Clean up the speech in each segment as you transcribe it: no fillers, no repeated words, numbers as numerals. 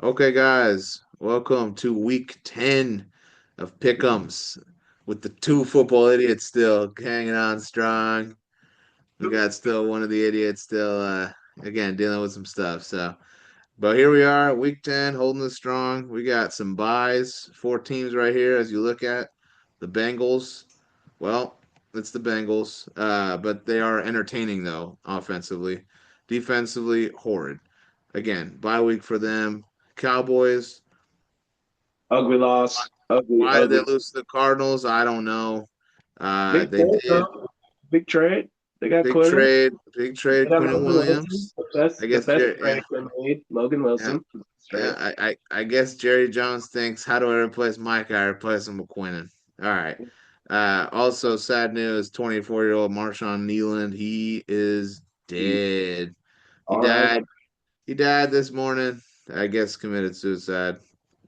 Okay, guys, welcome to week 10 of Pick'ems with the two football idiots still hanging on strong. We got still one of the idiots still, again, dealing with some stuff. But here we are, week 10, holding us strong. We got some buys, four teams right here as you look at the Bengals. Well, it's the Bengals, but they are entertaining, though, offensively. Defensively, horrid. Again, bye week for them. Cowboys. Ugly loss. Ugly, Why did they ugly. lose to the Cardinals? I don't know. Big They trade, did though. Big trade. They got Quinnen. big trade. They got Quentin Logan Wilson. Williams. The I best, the guess best Yeah, trade they made. Logan yeah, Wilson. yeah. Trade. I guess Jerry Jones thinks, how do I replace Mike? I replace him with Quentin. All right. Also, sad news: 24-year-old Marshawn Nealand. He is dead. He All right. died. He died this morning. I guess committed suicide.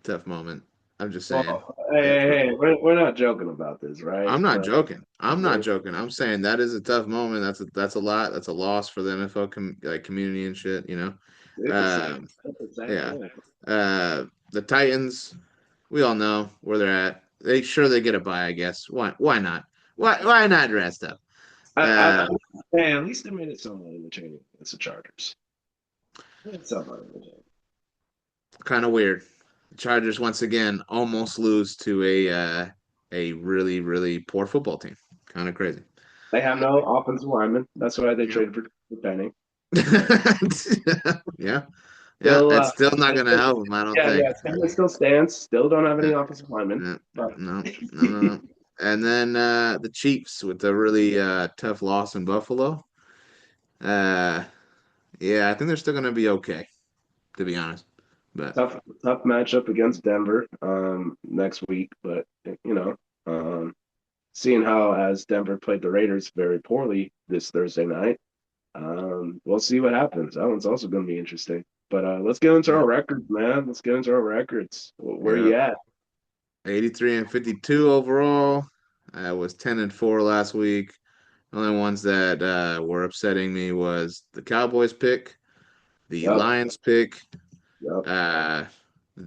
Tough moment. I'm just saying. Well, hey, Yeah, hey, hey, we're not joking about this, right? I'm not But joking. I'm not we're, joking. I'm saying that is a tough moment. That's a lot. That's a loss for the NFL community and shit. it's a sad, Um, it's a sad yeah. thing. The Titans. We all know where they're at. They get a bye. I guess. Why not? Why not dressed up? I, Uh, hey, at least they made it somewhat entertaining. It's the Chargers. It's somewhat entertaining. Kind of weird. The Chargers once again almost lose to a really poor football team. Kind of crazy. They have no offensive lineman. That's why they Yep. traded for Penny. Yeah. Yeah, Still, it's still not going to help them, I don't yeah, think. yeah. Stanley still stands. Still don't have any Yeah, offensive linemen. yeah, But no. And then the Chiefs with the really tough loss in Buffalo. Uh, yeah, I think they're still going to be okay, to be honest. But tough matchup against Denver next week. But um, seeing how as Denver played the Raiders very poorly this Thursday night, we'll see what happens. That one's also going to be interesting. But let's get into yeah, our records, man. Let's get into our records. Where yeah, you at? 83 and 52 overall. I was 10 and 4 last week. The only ones that were upsetting me was the Cowboys pick, the Yep, Lions pick. yep. Uh,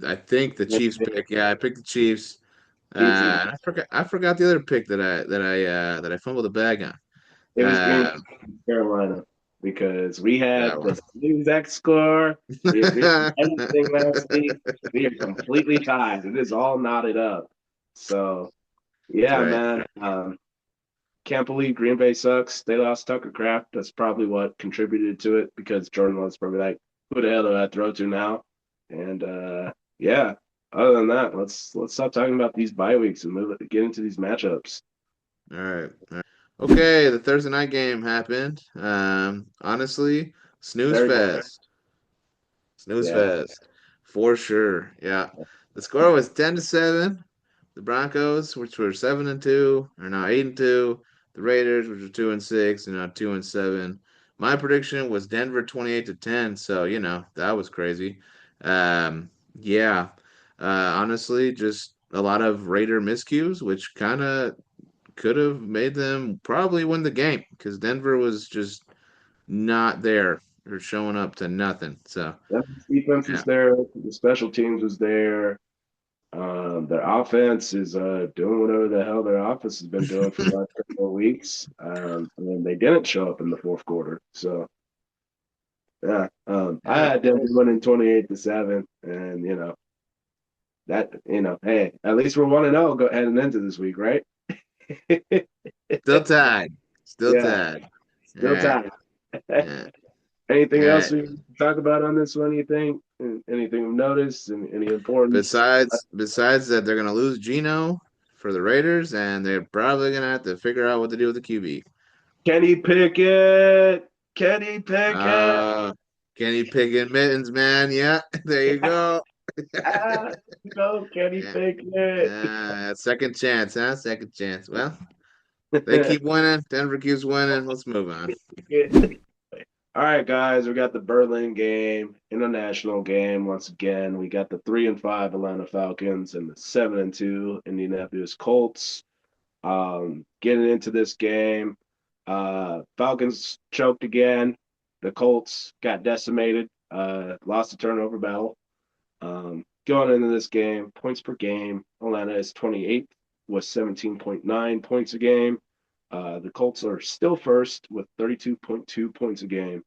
I think the Chiefs pick. Yeah, I picked the Chiefs. Easy. I forgot the other pick that I fumbled the bag on. It was Green Uh, Bay, Carolina because we that had one. the same exact score. We agreed on everything last week. We are completely tied. It is all knotted up. So That's yeah, right. man. Can't believe Green Bay sucks. They lost Tucker Kraft. That's probably what contributed to it because Jordan Love's probably like, who the hell do I throw to now? And yeah, other than that, let's stop talking about these bye weeks and get into these matchups. All right. All right. Okay, the Thursday night game happened. Honestly, snooze Very boring. fest. Snooze Yeah. fest. For sure. Yeah. The score was 10-7. The Broncos, which were 7-2, are now 8-2. The Raiders, which were 2-6, are now 2-7. My prediction was Denver 28-10, so that was crazy. Yeah. Honestly, just a lot of Raider miscues, which kind of could have made them probably win the game because Denver was just not there or showing up to nothing. So Yeah, defense yeah, was there. The special teams was there. Their offense is doing whatever the hell their offense has been doing for the last couple of weeks. And they didn't show up in the fourth quarter. So yeah, I yeah. had them winning 28-7, and hey, at least we're 1-0 go heading into this week, right? Still tied. Still Yeah, tied. All still right. tied. Yeah. All Anything else right. we talk about on this one? You think? Anything of notice and any importance? Besides that, they're gonna lose Gino for the Raiders, and they're probably gonna have to figure out what to do with the QB. Kenny Pickett. Kenny Pickett. Uh, Kenny Pickett mittens, man. Yeah, there you go. Ah, go Kenny Yeah. Pickett. Second chance, huh? Second chance. Well, they keep winning. Denver keeps winning. Let's move on. All right, guys, we got the Berlin game, international game. Once again, we got the 3-5 Atlanta Falcons and the 7-2 Indianapolis Colts. Getting into this game, Falcons choked again. The Colts got decimated, lost the turnover battle. Going into this game, points per game, Atlanta is 28th with 17.9 points a game. The Colts are still first with 32.2 points a game.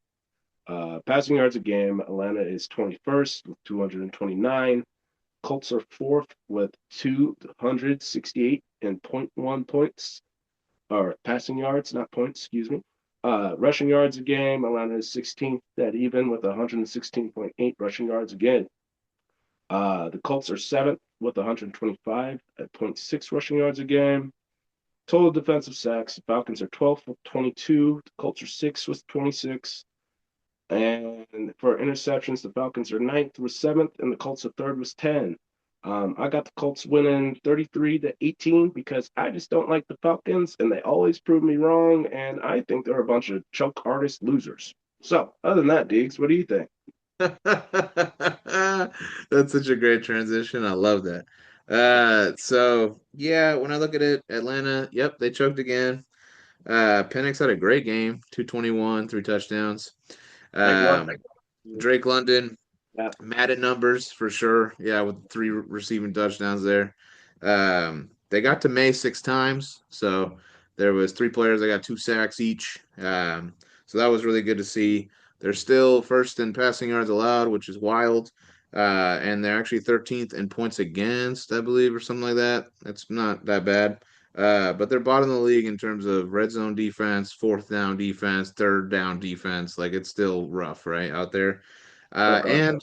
Passing yards a game, Atlanta is 21st with 229. Colts are fourth with 268 and point 0.1 points, or passing yards, not points, excuse me. Rushing yards a game, Atlanta is 16th, dead even with 116.8 rushing yards again. The Colts are seventh with 125 at 0.6 rushing yards a game. Total defensive sacks, the Falcons are 12th with 22. The Colts are sixth with 26. And for interceptions, the Falcons are ninth with 7th, and the Colts are third with 10. I got the Colts winning 33-18 because I just don't like the Falcons, and they always prove me wrong, and I think they're a bunch of choke artist losers. So, other than that, Deeks, what do you think? That's such a great transition. I love that. So yeah, when I look at it, Atlanta, yep, they choked again. Penix had a great game, 221, 3 touchdowns. Like one. Um, Drake London, Yeah. Madden numbers for sure. Yeah, with three receiving touchdowns there. They got to May 6 times, so there was three players that got 2 sacks each. So that was really good to see. They're still first in passing yards allowed, which is wild. And they're actually 13th in points against, I believe, or something like that. That's not that bad. But they're bottom of the league in terms of red zone defense, fourth down defense, third down defense. Like it's still rough, right, out there. Uh-huh. And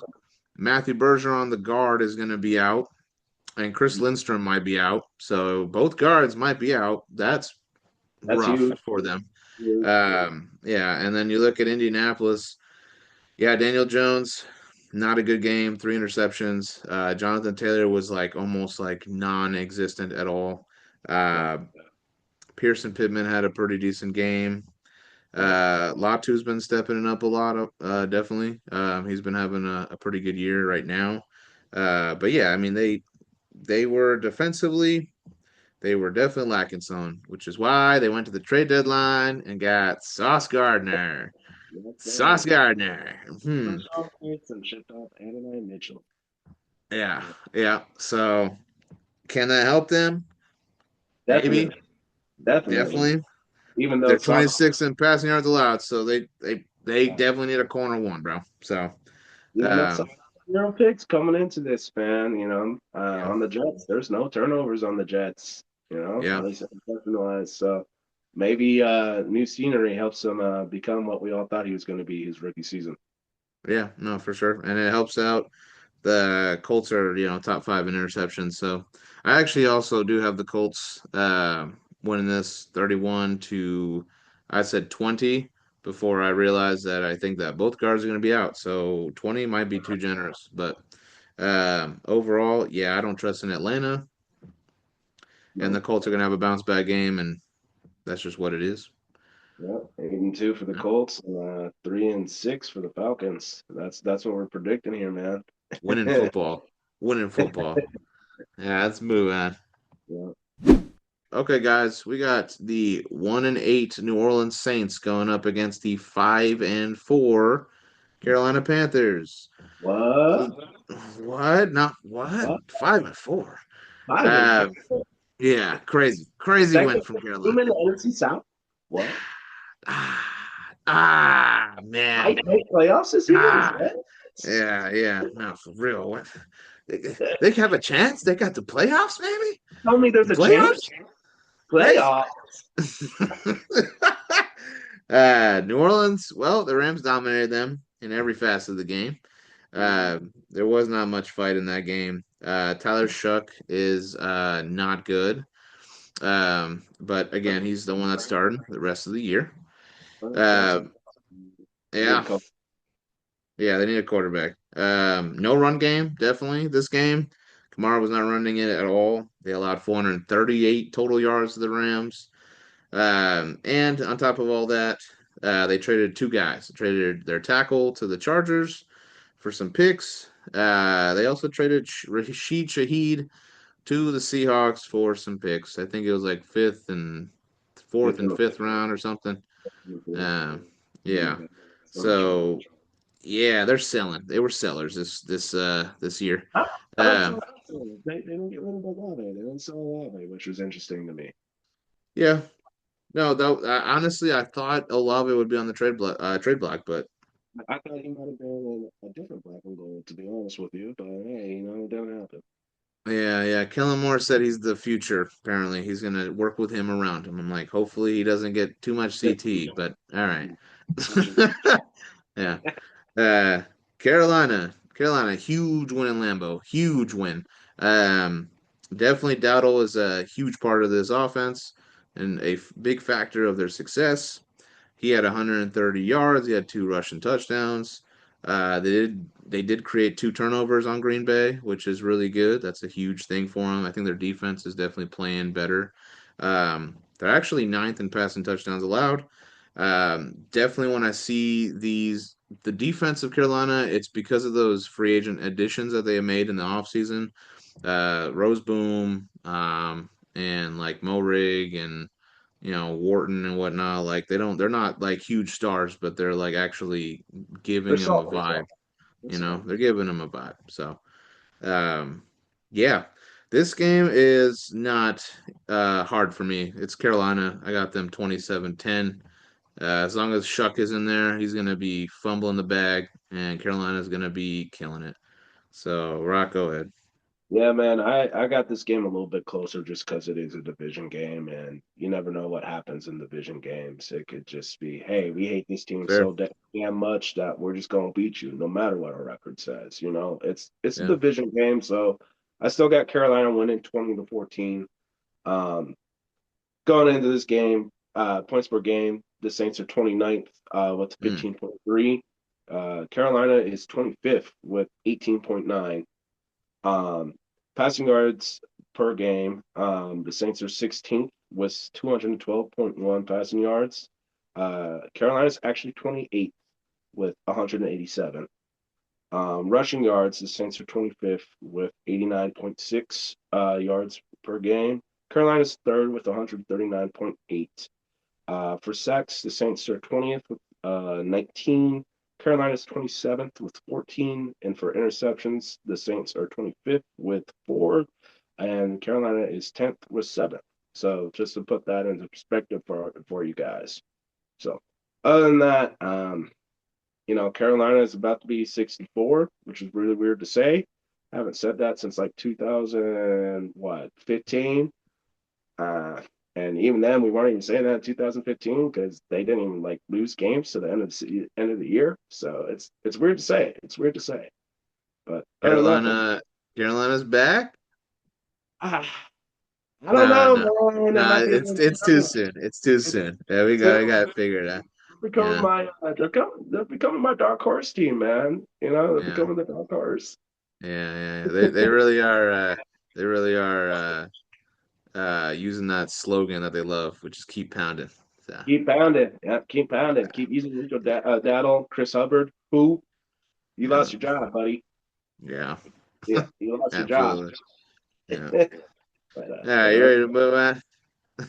Matthew Bergeron, the guard, is going to be out, and Chris Lindstrom might be out. So both guards might be out. That's That's rough huge. for them. Yeah, and then you look at Indianapolis. Yeah, Daniel Jones, not a good game, 3 interceptions. Jonathan Taylor was like almost like non-existent at all. Uh, Pearson Pittman had a pretty decent game. Latu's been stepping it up a lot, definitely. He's been having a pretty good year right now. But yeah, I mean they were defensively, they were definitely lacking some, which is why they went to the trade deadline and got Sauce Gardner. That's Sauce right. Gardner. Hmm. Sean Pitts and shipped off Adonai Mitchell. Yeah, yeah. So can that help them? Maybe, Definitely. Definitely. definitely. Even though They're Sauce 26 in passing yards allowed, so they definitely need a corner one, bro. So even though Sauce um, zero picks coming into this, man, yeah, on the Jets. There's no turnovers on the Jets, yeah. at least wise. So maybe new scenery helps him become what we all thought he was going to be his rookie season. Yeah, no, for sure. And it helps out. The Colts are, top five in interceptions. So I actually also do have the Colts winning this 31 to, I said 20 before I realized that I think that both guards are going to be out. So 20 might be too generous. But overall, yeah, I don't trust in Atlanta. And the No. Colts are going to have a bounce back game. And that's just what it is. Yeah, 8-2 for the Colts, and 3-6 for the Falcons. That's what we're predicting here, man. Winning football. Winning football. Yeah, let's move on. Yeah. Okay, guys, we got the 1-8 New Orleans Saints going up against the 5-4 Carolina Panthers. What? What? Not what? What? 5-4. 5-4. Uh, yeah, crazy, crazy win Second from Carolina. team in the NFC South. What? Man. Might make playoffs this year? Is Ah, that? yeah, yeah. No, for real. What? They have a chance. They got the playoffs, maybe. Tell me there's a chance. Playoffs? Crazy. Playoffs. New Orleans, well, the Rams dominated them in every facet of the game. There was not much fight in that game. Tyler Shuck is not good. But again, he's the one that's starting the rest of the year. That's Uh, a good yeah, call. yeah, they need a quarterback. No run game, definitely this game. Kamara was not running it at all. They allowed 438 total yards to the Rams. And on top of all that, they traded two guys. They traded their tackle to the Chargers for some picks. They also traded Rashid Shaheed to the Seahawks for some picks. I think it was like fourth and fifth round or something. Uh, yeah. So Yeah, they're selling. They were sellers this year. I don't Uh, tell they didn't get rid of Olave. They didn't sell Olave, which was interesting to me. yeah. No, though honestly, I thought Olave would be on the trade block, but I thought he might have been a different black and gold, to be honest with you. But hey, it didn't happen. yeah. Kellen Moore said he's the future. Apparently, he's gonna work with him around him. I'm like, hopefully, he doesn't get too much CT. But all right. Which is Yeah. Uh, Carolina, huge win in Lambeau, huge win. Um, Definitely Dowdle is a huge part of this offense and a big factor of their success. He had 130 yards. He had two rushing touchdowns. They did create two turnovers on Green Bay, which is really good. That's a huge thing for them. I think their defense is definitely playing better. They're actually ninth in passing touchdowns allowed. Definitely when I see the defense of Carolina, it's because of those free agent additions that they have made in the offseason. Roseboom, and like Morig and Wharton and whatnot. Like they're not like huge stars, but they're like actually they're giving him a solid. They're vibe. solid. They're solid. They're giving him a vibe. So, um, yeah, this game is not hard for me. It's Carolina. I got them 27-10. As long as Shuck is in there, he's gonna be fumbling the bag, and Carolina's gonna be killing it. So, Rock, go ahead. Yeah, man, I got this game a little bit closer just because it is a division game, and you never know what happens in division games. It could just be, hey, we hate this team Fair. so damn much that we're just gonna beat you, no matter what our record says. It's a Yeah. division game, so I still got Carolina winning 20-14. Um, Going into this game, points per game, the Saints are 29th with Mm, 15.3. Carolina is 25th with 18.9. Um, Passing yards per game, the Saints are 16th with 212.1 passing yards. Carolina's actually 28th with 187. Rushing yards, the Saints are 25th with 89.6 yards per game. Carolina's third with 139.8. For sacks, the Saints are 20th with 19. Carolina's 27th with 14. And for interceptions, the Saints are 25th with 4. And Carolina is 10th with 7. So just to put that into perspective for you guys. So other than that, Carolina is about to be 64, which is really weird to say. I haven't said that since like 2000, what, 15? Uh, and even then, we weren't even saying that in 2015 because they didn't even like lose games to the end of the year. So it's weird to say. It's weird to say. But other than that, Carolina, Carolina's back. ah, I don't No, know, no, man. It no. might be. It's too soon. It's too It's, soon. Yeah, we got to figure it out. becoming Yeah, my they're becoming my dark horse team, man. They're yeah, becoming the dark horse. yeah. They really are. They really are using that slogan that they love, which is "keep pounding." So Keep pounding, yeah, keep pounding, keep using Rico Daddle, Chris Hubbard. Who you yeah, lost your job, buddy? yeah, Yeah, you lost your job. absolutely. Yeah. But All right, you ready to move on?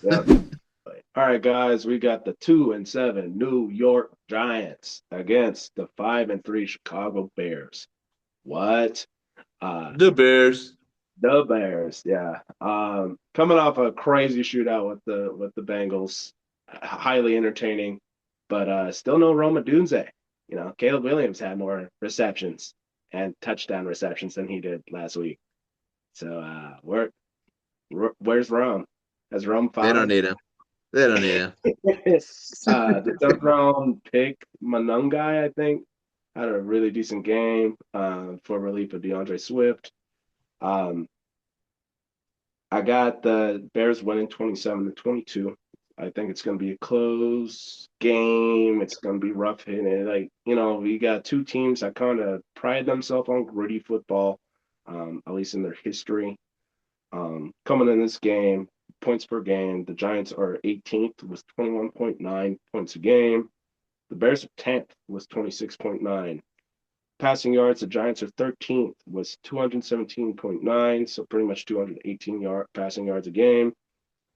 yeah. All right, guys, we got the 2-7 New York Giants against the 5-3 Chicago Bears. What? Uh, The Bears. the Bears, yeah. Coming off a crazy shootout with the Bengals, highly entertaining, but still no Roma Dunze. Caleb Williams had more receptions and touchdown receptions than he did last week. So where's Rome? Has Rome They found don't him? need him. They don't need him. The seventh round pick, Manungai, I think, had a really decent game for relief of DeAndre Swift. Um, I got the Bears winning 27-22. I think it's going to be a close game. It's going to be rough hitting. We got two teams that kind of pride themselves on gritty football, at least in their history. Coming in this game, points per game, the Giants are 18th with 21.9 points a game. The Bears are 10th with 26.9. Passing yards, the Giants are 13th with 217.9, so pretty much passing yards a game.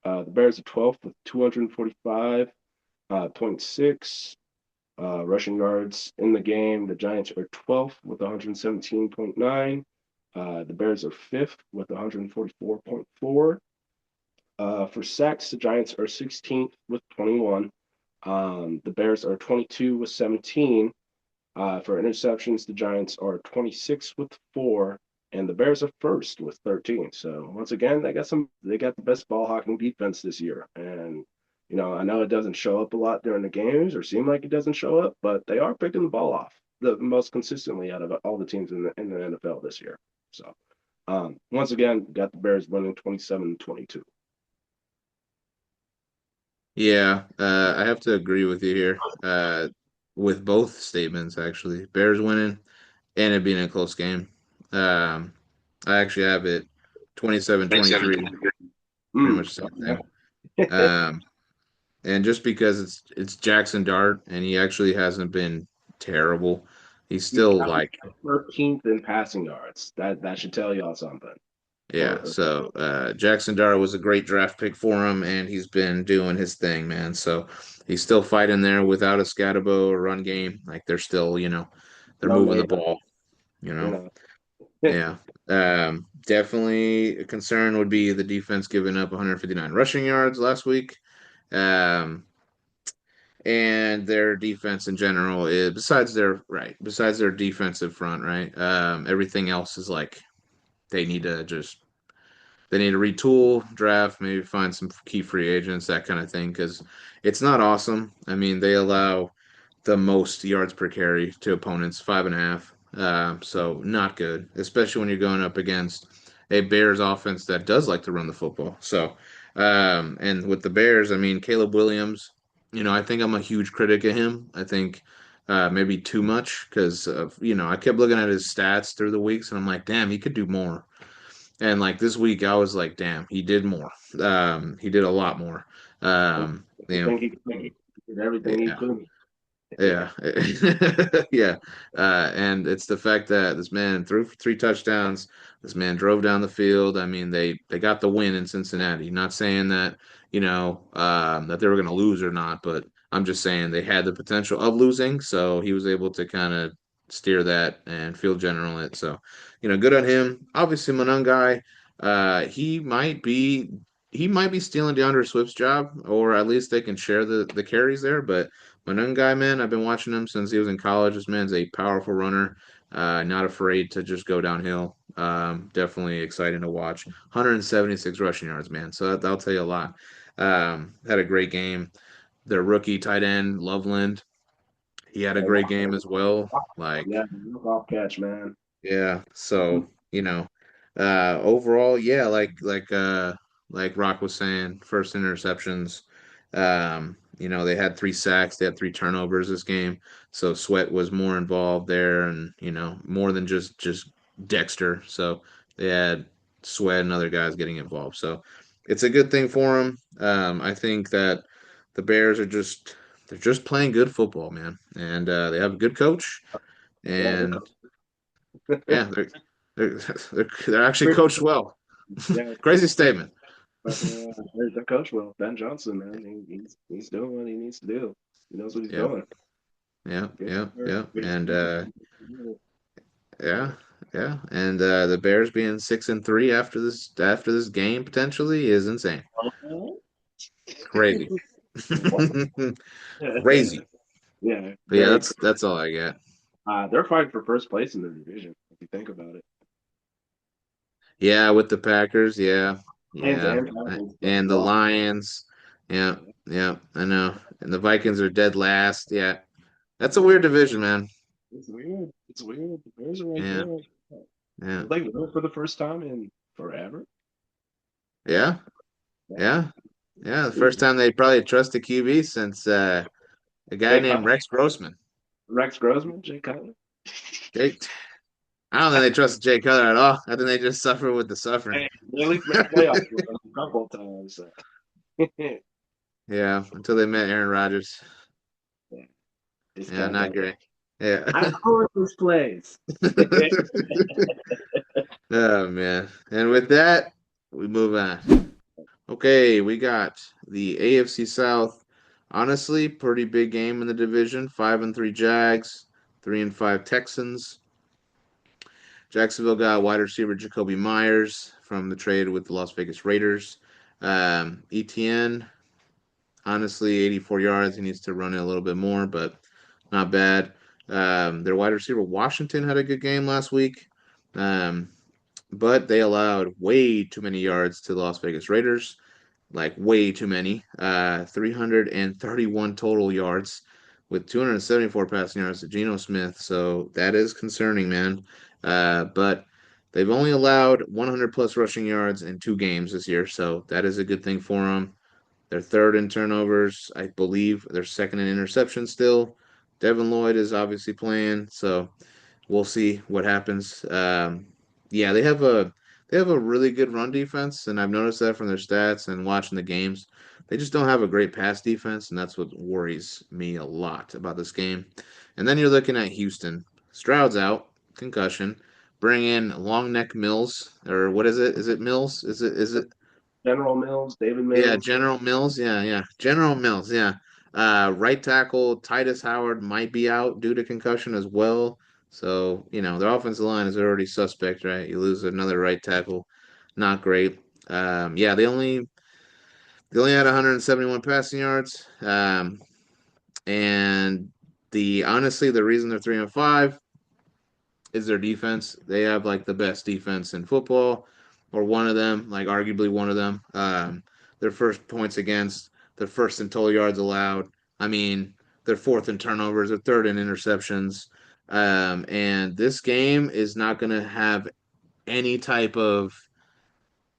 The Bears are 12th with 245.6. Rushing yards in the game, the Giants are 12th with 117.9. The Bears are 5th with 144.4. For sacks, the Giants are 16th with 21. The Bears are 22 with 17. For interceptions, the Giants are 26 with 4, and the Bears are first with 13. So once again, they got the best ball hawking defense this year. And I know it doesn't show up a lot during the games or seem like it doesn't show up, but they are picking the ball off the most consistently out of all the teams in the NFL this year. So once again, got the Bears winning 27-22. Yeah, I have to agree with you here. With both statements actually. Bears winning and it being a close game. Um, I actually have it 27-23, pretty Mm. much the same thing. Um, and just because it's Jackson Dart and he actually hasn't been terrible. He's He's still counting like 13th in passing yards. That should tell y'all something. yeah, so Jackson Dart was a great draft pick for him and he's been doing his thing, man. So he's still fighting there without a Scatabo or run game. Like they're still, they're No moving the man, ball, you you know. know. Yeah. Definitely a concern would be the defense giving up 159 rushing yards last week. Um, and their defense in general is besides their defensive front, right? Everything else is like they need to just they need to retool, draft, maybe find some key free agents, that kind of thing, because it's not awesome. I mean, they allow the most yards per carry to opponents, 5.5. So not good, especially when you're going up against a Bears offense that does like to run the football. So, and with the Bears, I mean, Caleb Williams, I think I'm a huge critic of him. I think maybe too much because I kept looking at his stats through the weeks and I'm like, damn, he could do more. And like this week, I was like, damn, he did more. He did a lot more. Um, you know, Everything he could. He did everything he yeah. could. Yeah, yeah, and it's the fact that this man threw for 3 touchdowns. This man drove down the field. I mean, they got the win in Cincinnati. Not saying that that they were going to lose or not, but I'm just saying they had the potential of losing. So he was able to kind of steer that and field general it. So good on him. Obviously, Monangai, he might be stealing DeAndre Swift's job, or at least they can share the carries there, but. Guy, man, I've been watching him since he was in college. This man's a powerful runner, not afraid to just go downhill. Definitely exciting to watch. 176 rushing yards, man. So that'll tell you a lot. Had a great game. Their rookie tight end, Loveland, he had a great game as well. Like, Yeah, look off catch, man. yeah. So, overall, yeah, like Rock was saying, first interceptions. They had 3 sacks, they had 3 turnovers this game. So Sweat was more involved there and, more than just Dexter. So they had Sweat and other guys getting involved. So it's a good thing for them. I think that the Bears they're just playing good football, man. And they have a good coach Yeah, and yeah, they're actually coached well. yeah, Crazy statement. the coach will. Ben Johnson, man, he's doing what he needs to do. He knows what he's Yeah, doing. yeah, Good. yeah, yeah, Good. and yeah, yeah, and the Bears being 6-3 after this game potentially is insane. Crazy, crazy. Yeah, But yeah, very. that's all I got. They're fighting for first place in the division. If you think about it, Yeah, with the Packers, yeah, Lions yeah, and Falcons both and the lost. Lions, yeah, yeah, I know, and the Vikings are dead last. Yeah, that's a weird division, man. It's weird. It's weird. The Bears are right Yeah, there. yeah, Like for the first time in forever. yeah, Yeah. yeah. Yeah, the first time they probably trust a QB since a guy Jay named Cutler, Rex Grossman. Rex Grossman, Jay Cutler. Jake, I don't think they trust Jay Cutler at all. I think they just suffer with the suffering. Hey, they at least made playoffs with him a couple of times. So. Yeah, Yeah, until they met Aaron Rodgers. it's Yeah, kind not of. great. Yeah. I know this plays. Oh man. And with that, we move on. Okay, we got the AFC South. Honestly, pretty big game in the division. 5-3 Jags, 3-5 Texans. Jacksonville got wide receiver Jacoby Myers from the trade with the Las Vegas Raiders. ETN, honestly, 84 yards. He needs to run it a little bit more, but not bad. Their wide receiver Washington had a good game last week, but they allowed way too many yards to the Las Vegas Raiders, like way too many. 331 total yards with 274 passing yards to Geno Smith. So that is concerning, man. But they've only allowed 100 plus rushing yards in 2 games this year, so that is a good thing for them. They're third in turnovers, I believe. They're second in interceptions still. Devin Lloyd is obviously playing, so we'll see what happens. Yeah, they have a really good run defense, and I've noticed that from their stats and watching the games. They just don't have a great pass defense, and that's what worries me a lot about this game. And then you're looking at Houston. Stroud's out, concussion. Bring in Long Neck Mills, or what is it? Is it Mills? Is it General Mills, David yeah, Mills. General Mills. Yeah, yeah. General Mills. Yeah. Right tackle Titus Howard might be out due to concussion as well. So, their offensive line is already suspect, right? You lose another right tackle. Not great. Yeah, they only had 171 passing yards. And honestly, the reason they're 3-5 is their defense. They have like the best defense in football, or one of them, like arguably one of them. Their first points against, their first in total yards allowed. I mean, they're fourth in turnovers, they're third in interceptions. And this game is not going to have any type of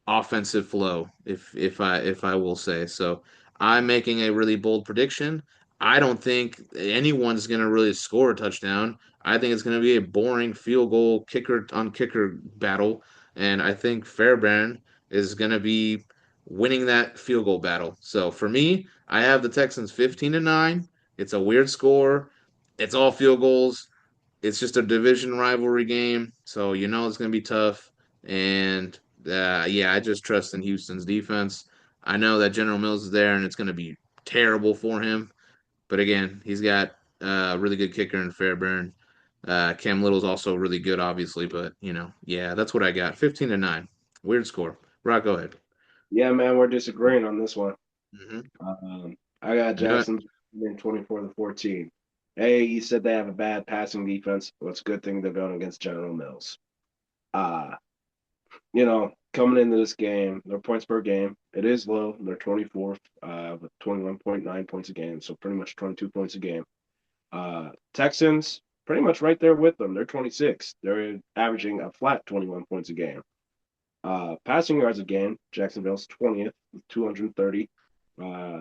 offensive flow, if I will say so. I'm making a really bold prediction. I don't think anyone's going to really score a touchdown. I think it's going to be a boring field goal kicker on kicker battle, and I think Fairbairn is going to be winning that field goal battle. So for me, I have the Texans 15-9. It's a weird score. It's all field goals. It's just a division rivalry game, so it's going to be tough. And yeah, I just trust in Houston's defense. I know that General Mills is there, and it's going to be terrible for him. But again, he's got a really good kicker in Fairbairn. Cam Little's also really good, obviously. But yeah, that's what I got. 15-9. Weird score. Rock, go ahead. Yeah, man, we're disagreeing on this one. Hmm. I got I know it. Jackson in 24-14. Hey, you said they have a bad passing defense. Well, it's a good thing they're going against General Mills. Uh, coming into this game, their points per game, it is low. They're 24th, with 21.9 points a game, so pretty much 22 points a game. Texans, pretty much right there with them. They're 26. They're averaging a flat 21 points a game. Passing yards a game, Jacksonville's 20th with 230. Uh,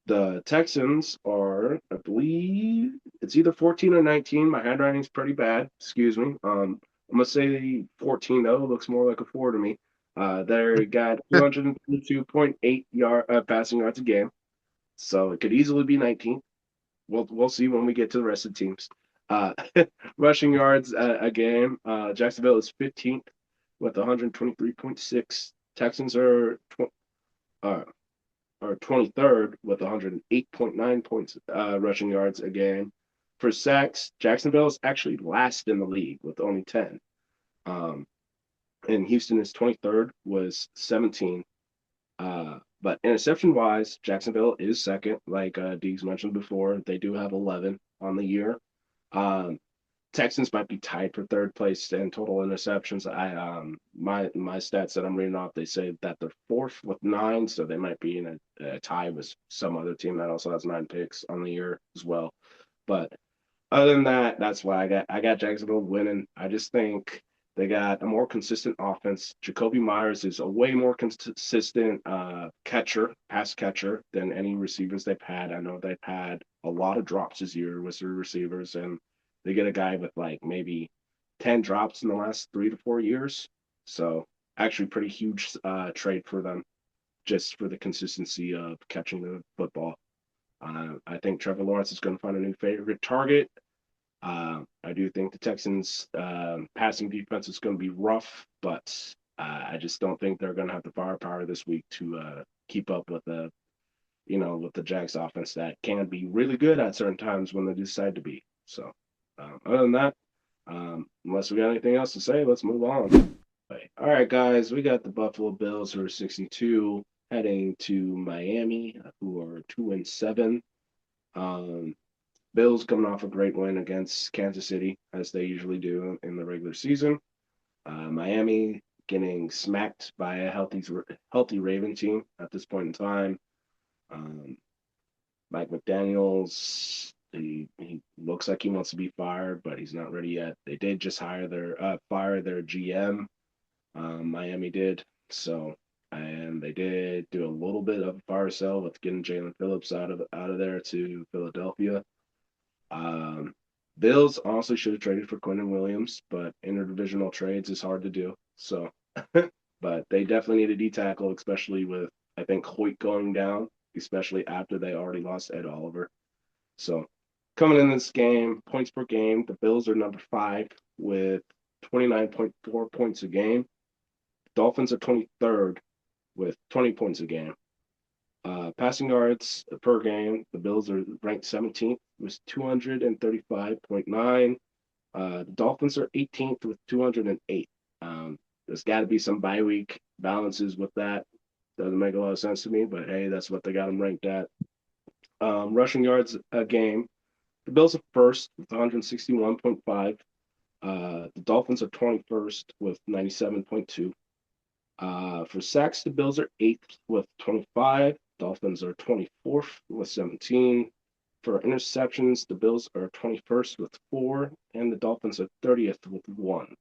the Texans are, I believe, it's either 14 or 19. My handwriting's pretty bad. Excuse me. I'm gonna say 14 though. It looks more like a four to me. They got 222.8 passing yards a game, so it could easily be 19. We'll see when we get to the rest of the teams. Uh, rushing yards a game. Jacksonville is 15th with 123.6. Texans uh, are 23rd with 108.9 points rushing yards a game. For sacks, Jacksonville is actually last in the league with only 10. Um, and Houston is 23rd, was 17. But interception wise, Jacksonville is second, like Deegs mentioned before. They do have 11 on the year. Um, Texans might be tied for third place in total interceptions. My stats that I'm reading off, they say that they're fourth with 9, so they might be in a tie with some other team that also has 9 picks on the year as well. But other than that, that's why I got Jacksonville winning. I just think they got a more consistent offense. Jacoby Myers is a way more consistent pass catcher than any receivers they've had. I know they've had a lot of drops this year with their receivers, and they get a guy with like maybe 10 drops in the last 3 to 4 years. So actually pretty huge trade for them just for the consistency of catching the football. I think Trevor Lawrence is going to find a new favorite target. I do think the Texans' passing defense is going to be rough, but I just don't think they're going to have the firepower this week to keep up with with the Jags offense that can be really good at certain times when they decide to be. So, other than that, unless we got anything else to say, let's move on. All right, guys, we got the Buffalo Bills who are 62 heading to Miami, who are 2-7. Um, Bills coming off a great win against Kansas City, as they usually do in the regular season. Miami getting smacked by a healthy Raven team at this point in time. Um, Mike McDaniel's he looks like he wants to be fired, but he's not ready yet. They did just fire their GM. Miami did so, and they did do a little bit of a fire sale with getting Jalen Phillips out of there to Philadelphia. Um, Bills honestly should have traded for Quentin Williams, but interdivisional trades is hard to do. So, but they definitely need a D tackle, especially with I think Hoyt going down, especially after they already lost Ed Oliver. So, coming in this game, points per game, the Bills are number 5 with 29.4 points a game. Dolphins are 23rd with 20 points a game. Passing yards per game, the Bills are ranked 17th with 235.9. The Dolphins are 18th with 208. There's got to be some bye week balances with that. Doesn't make a lot of sense to me, but hey, that's what they got them ranked at. Rushing yards a game, the Bills are first with 161.5. The Dolphins are 21st with 97.2. For sacks, the Bills are 8th with 25. Dolphins are 24th with 17. For interceptions, the Bills are 21st with 4, and the Dolphins are 30th with 1.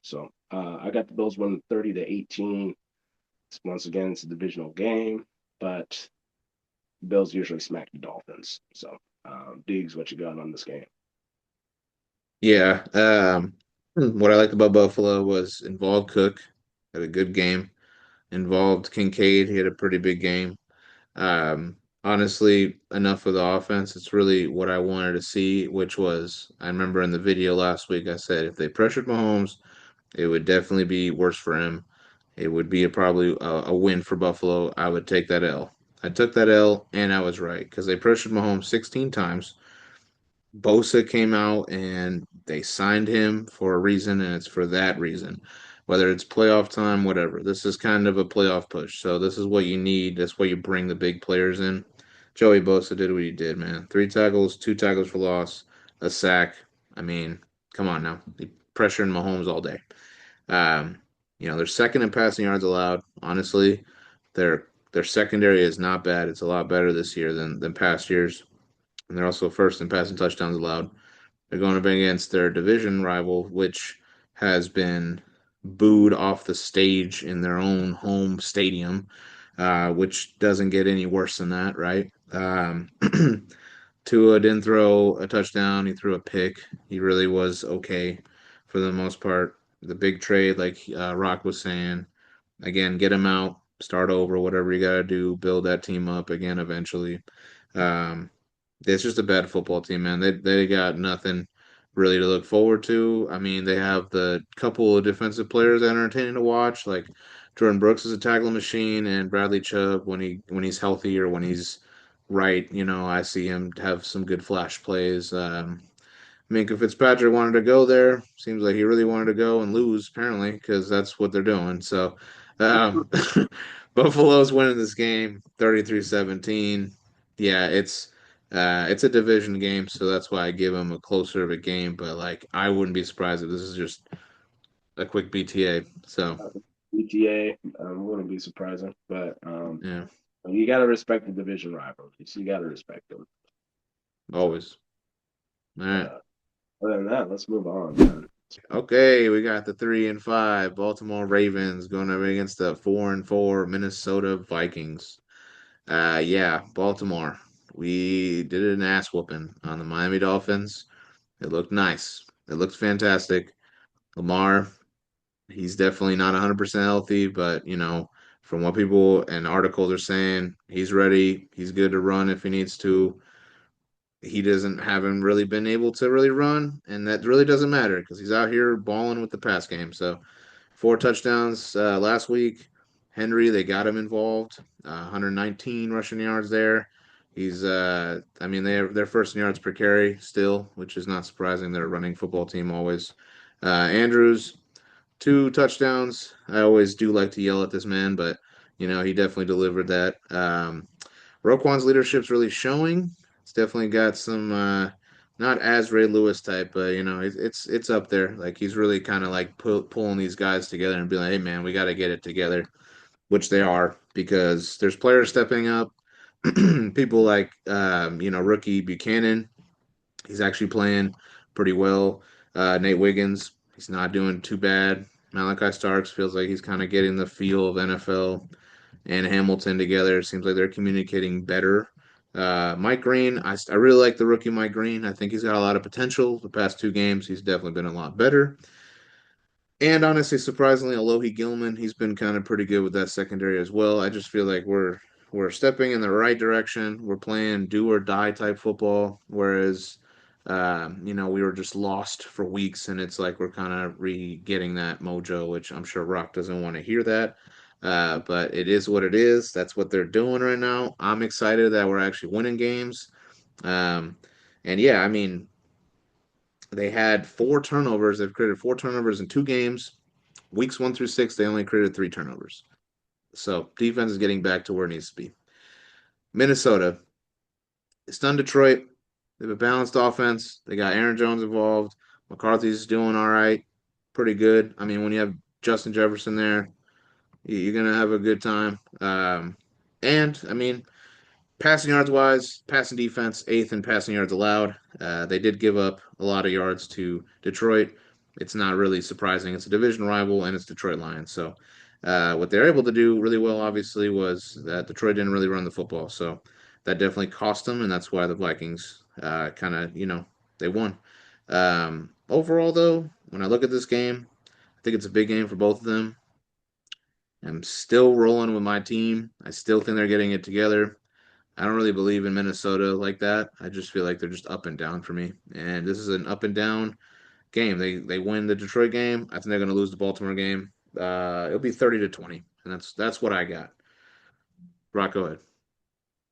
So I got the Bills winning 30-18. Once again, it's a divisional game, but the Bills usually smack the Dolphins. So, Diggs, what you got on this game? Yeah. What I liked about Buffalo was involved Cook, had a good game. Involved Kincaid, he had a pretty big game. Honestly, enough for the offense. It's really what I wanted to see, which was I remember in the video last week I said if they pressured Mahomes, it would definitely be worse for him. It would be probably a win for Buffalo. I would take that L. I took that L, and I was right because they pressured Mahomes 16 times. Bosa came out and they signed him for a reason, and it's for that reason. Whether it's playoff time, whatever. This is kind of a playoff push. So this is what you need. That's why you bring the big players in. Joey Bosa did what he did, man. 3 tackles, 2 tackles for loss, a sack. I mean, come on now. He pressuring Mahomes all day. Um, they're second in passing yards allowed. Honestly, their secondary is not bad. It's a lot better this year than past years. And they're also first in passing touchdowns allowed. They're going up against their division rival, which has been booed off the stage in their own home stadium, which doesn't get any worse than that, right? Tua didn't throw a touchdown. He threw a pick. He really was okay for the most part. The big trade, like Rock was saying, again, get him out, start over, whatever you got to do, build that team up again eventually. Um, it's just a bad football team, man. They got nothing really to look forward to. I mean, they have the couple of defensive players that are entertaining to watch, like Jordan Brooks is a tackling machine, and Bradley Chubb when he's healthy or when he's right. I see him have some good flash plays. Minka Fitzpatrick wanted to go there. Seems like he really wanted to go and lose, apparently, because that's what they're doing. So, um, Buffalo's winning this game 33-17. Yeah, it's a division game, so that's why I give them a closer of a game. But like, I wouldn't be surprised if this is just a quick BTA. So, ETA wouldn't be surprising, but yeah, you got to respect the division rivalries. You got to respect them. So, always. All but right. other than that, let's move on, man. Okay, we got the 3-5 Baltimore Ravens going up against the 4-4 Minnesota Vikings. Yeah, Baltimore. We did an ass whooping on the Miami Dolphins. It looked nice. It looked fantastic. Lamar, he's definitely not 100% healthy, but from what people and articles are saying, he's ready. He's good to run if he needs to. Haven't really been able to really run, and that really doesn't matter because he's out here balling with the pass game. So 4 touchdowns last week. Henry, they got him involved. 119 rushing yards there. He's, I mean, they're first in yards per carry still, which is not surprising. They're a running football team always. Andrews, 2 touchdowns. I always do like to yell at this man, but he definitely delivered that. Roquan's leadership's really showing. It's definitely got some, not as Ray Lewis type, but it's up there. Like he's really kind of like pulling these guys together and being like, hey man, we got to get it together, which they are because there's players stepping up. People like rookie Buchanan, he's actually playing pretty well. Nate Wiggins, he's not doing too bad. Malachi Starks feels like he's kind of getting the feel of NFL and Hamilton together. It seems like they're communicating better. Mike Green, I really like the rookie Mike Green. I think he's got a lot of potential. The past 2 games, he's definitely been a lot better. And honestly, surprisingly, Alohi Gilman, he's been kind of pretty good with that secondary as well. I just feel like we're stepping in the right direction. We're playing do or die type football, whereas we were just lost for weeks, and it's like we're kind of re-getting that mojo, which I'm sure Rock doesn't want to hear that. But it is what it is. That's what they're doing right now. I'm excited that we're actually winning games. Um, and yeah, I mean, they had 4 turnovers. They've created 4 turnovers in 2 games. Weeks 1 through 6, they only created 3 turnovers. So defense is getting back to where it needs to be. Minnesota, it's done Detroit. They have a balanced offense. They got Aaron Jones involved. McCarthy's doing all right, pretty good. I mean, when you have Justin Jefferson there, you're gonna have a good time. And I mean, passing yards wise, passing defense, eighth in passing yards allowed. They did give up a lot of yards to Detroit. It's not really surprising. It's a division rival and it's Detroit Lions. So what they're able to do really well, obviously, was that Detroit didn't really run the football. So that definitely cost them, and that's why the Vikings kind of, they won. Overall, though, when I look at this game, I think it's a big game for both of them. I'm still rolling with my team. I still think they're getting it together. I don't really believe in Minnesota like that. I just feel like they're just up and down for me. And this is an up and down game. They win the Detroit game. I think they're going to lose the Baltimore game. It'll be 30-20, and that's what I got. Rock, go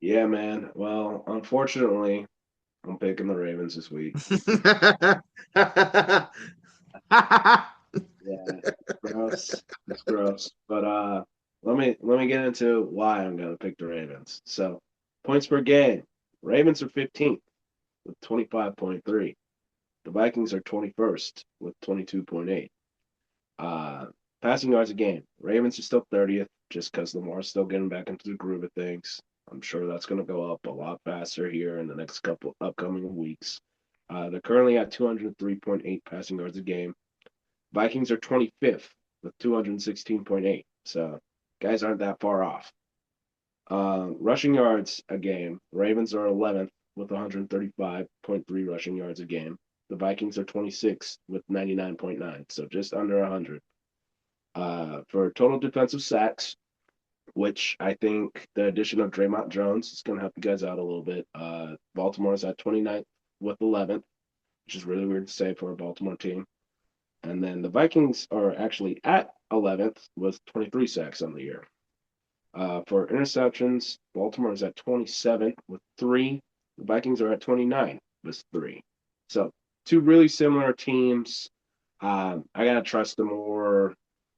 Yeah, man. Well, unfortunately, I'm picking the Ravens this week. ahead. Yeah, gross. It's gross. But let me get into why I'm gonna pick the Ravens. So points per game. Ravens are 15th with 25.3. The Vikings are 21st with 22.8. Uh Passing yards a game. Ravens are still 30th just because Lamar's still getting back into the groove of things. I'm sure that's gonna go up a lot faster here in the next couple upcoming weeks. They're currently at 203.8 passing yards a game. Vikings are 25th with 216.8. So guys aren't that far off. Rushing yards a game. Ravens are 11th with 135.3 rushing yards a game. The Vikings are 26th with 99.9, so just under 100. For total defensive sacks, which I think the addition of Draymond Jones is going to help you guys out a little bit. Baltimore's at 29th with 11th, which is really weird to say for a Baltimore team. And then the Vikings are actually at 11th with 23 sacks on the year. For interceptions, Baltimore is at 27 with 3. The Vikings are at 29 with 3. So 2 really similar teams. I got to trust the more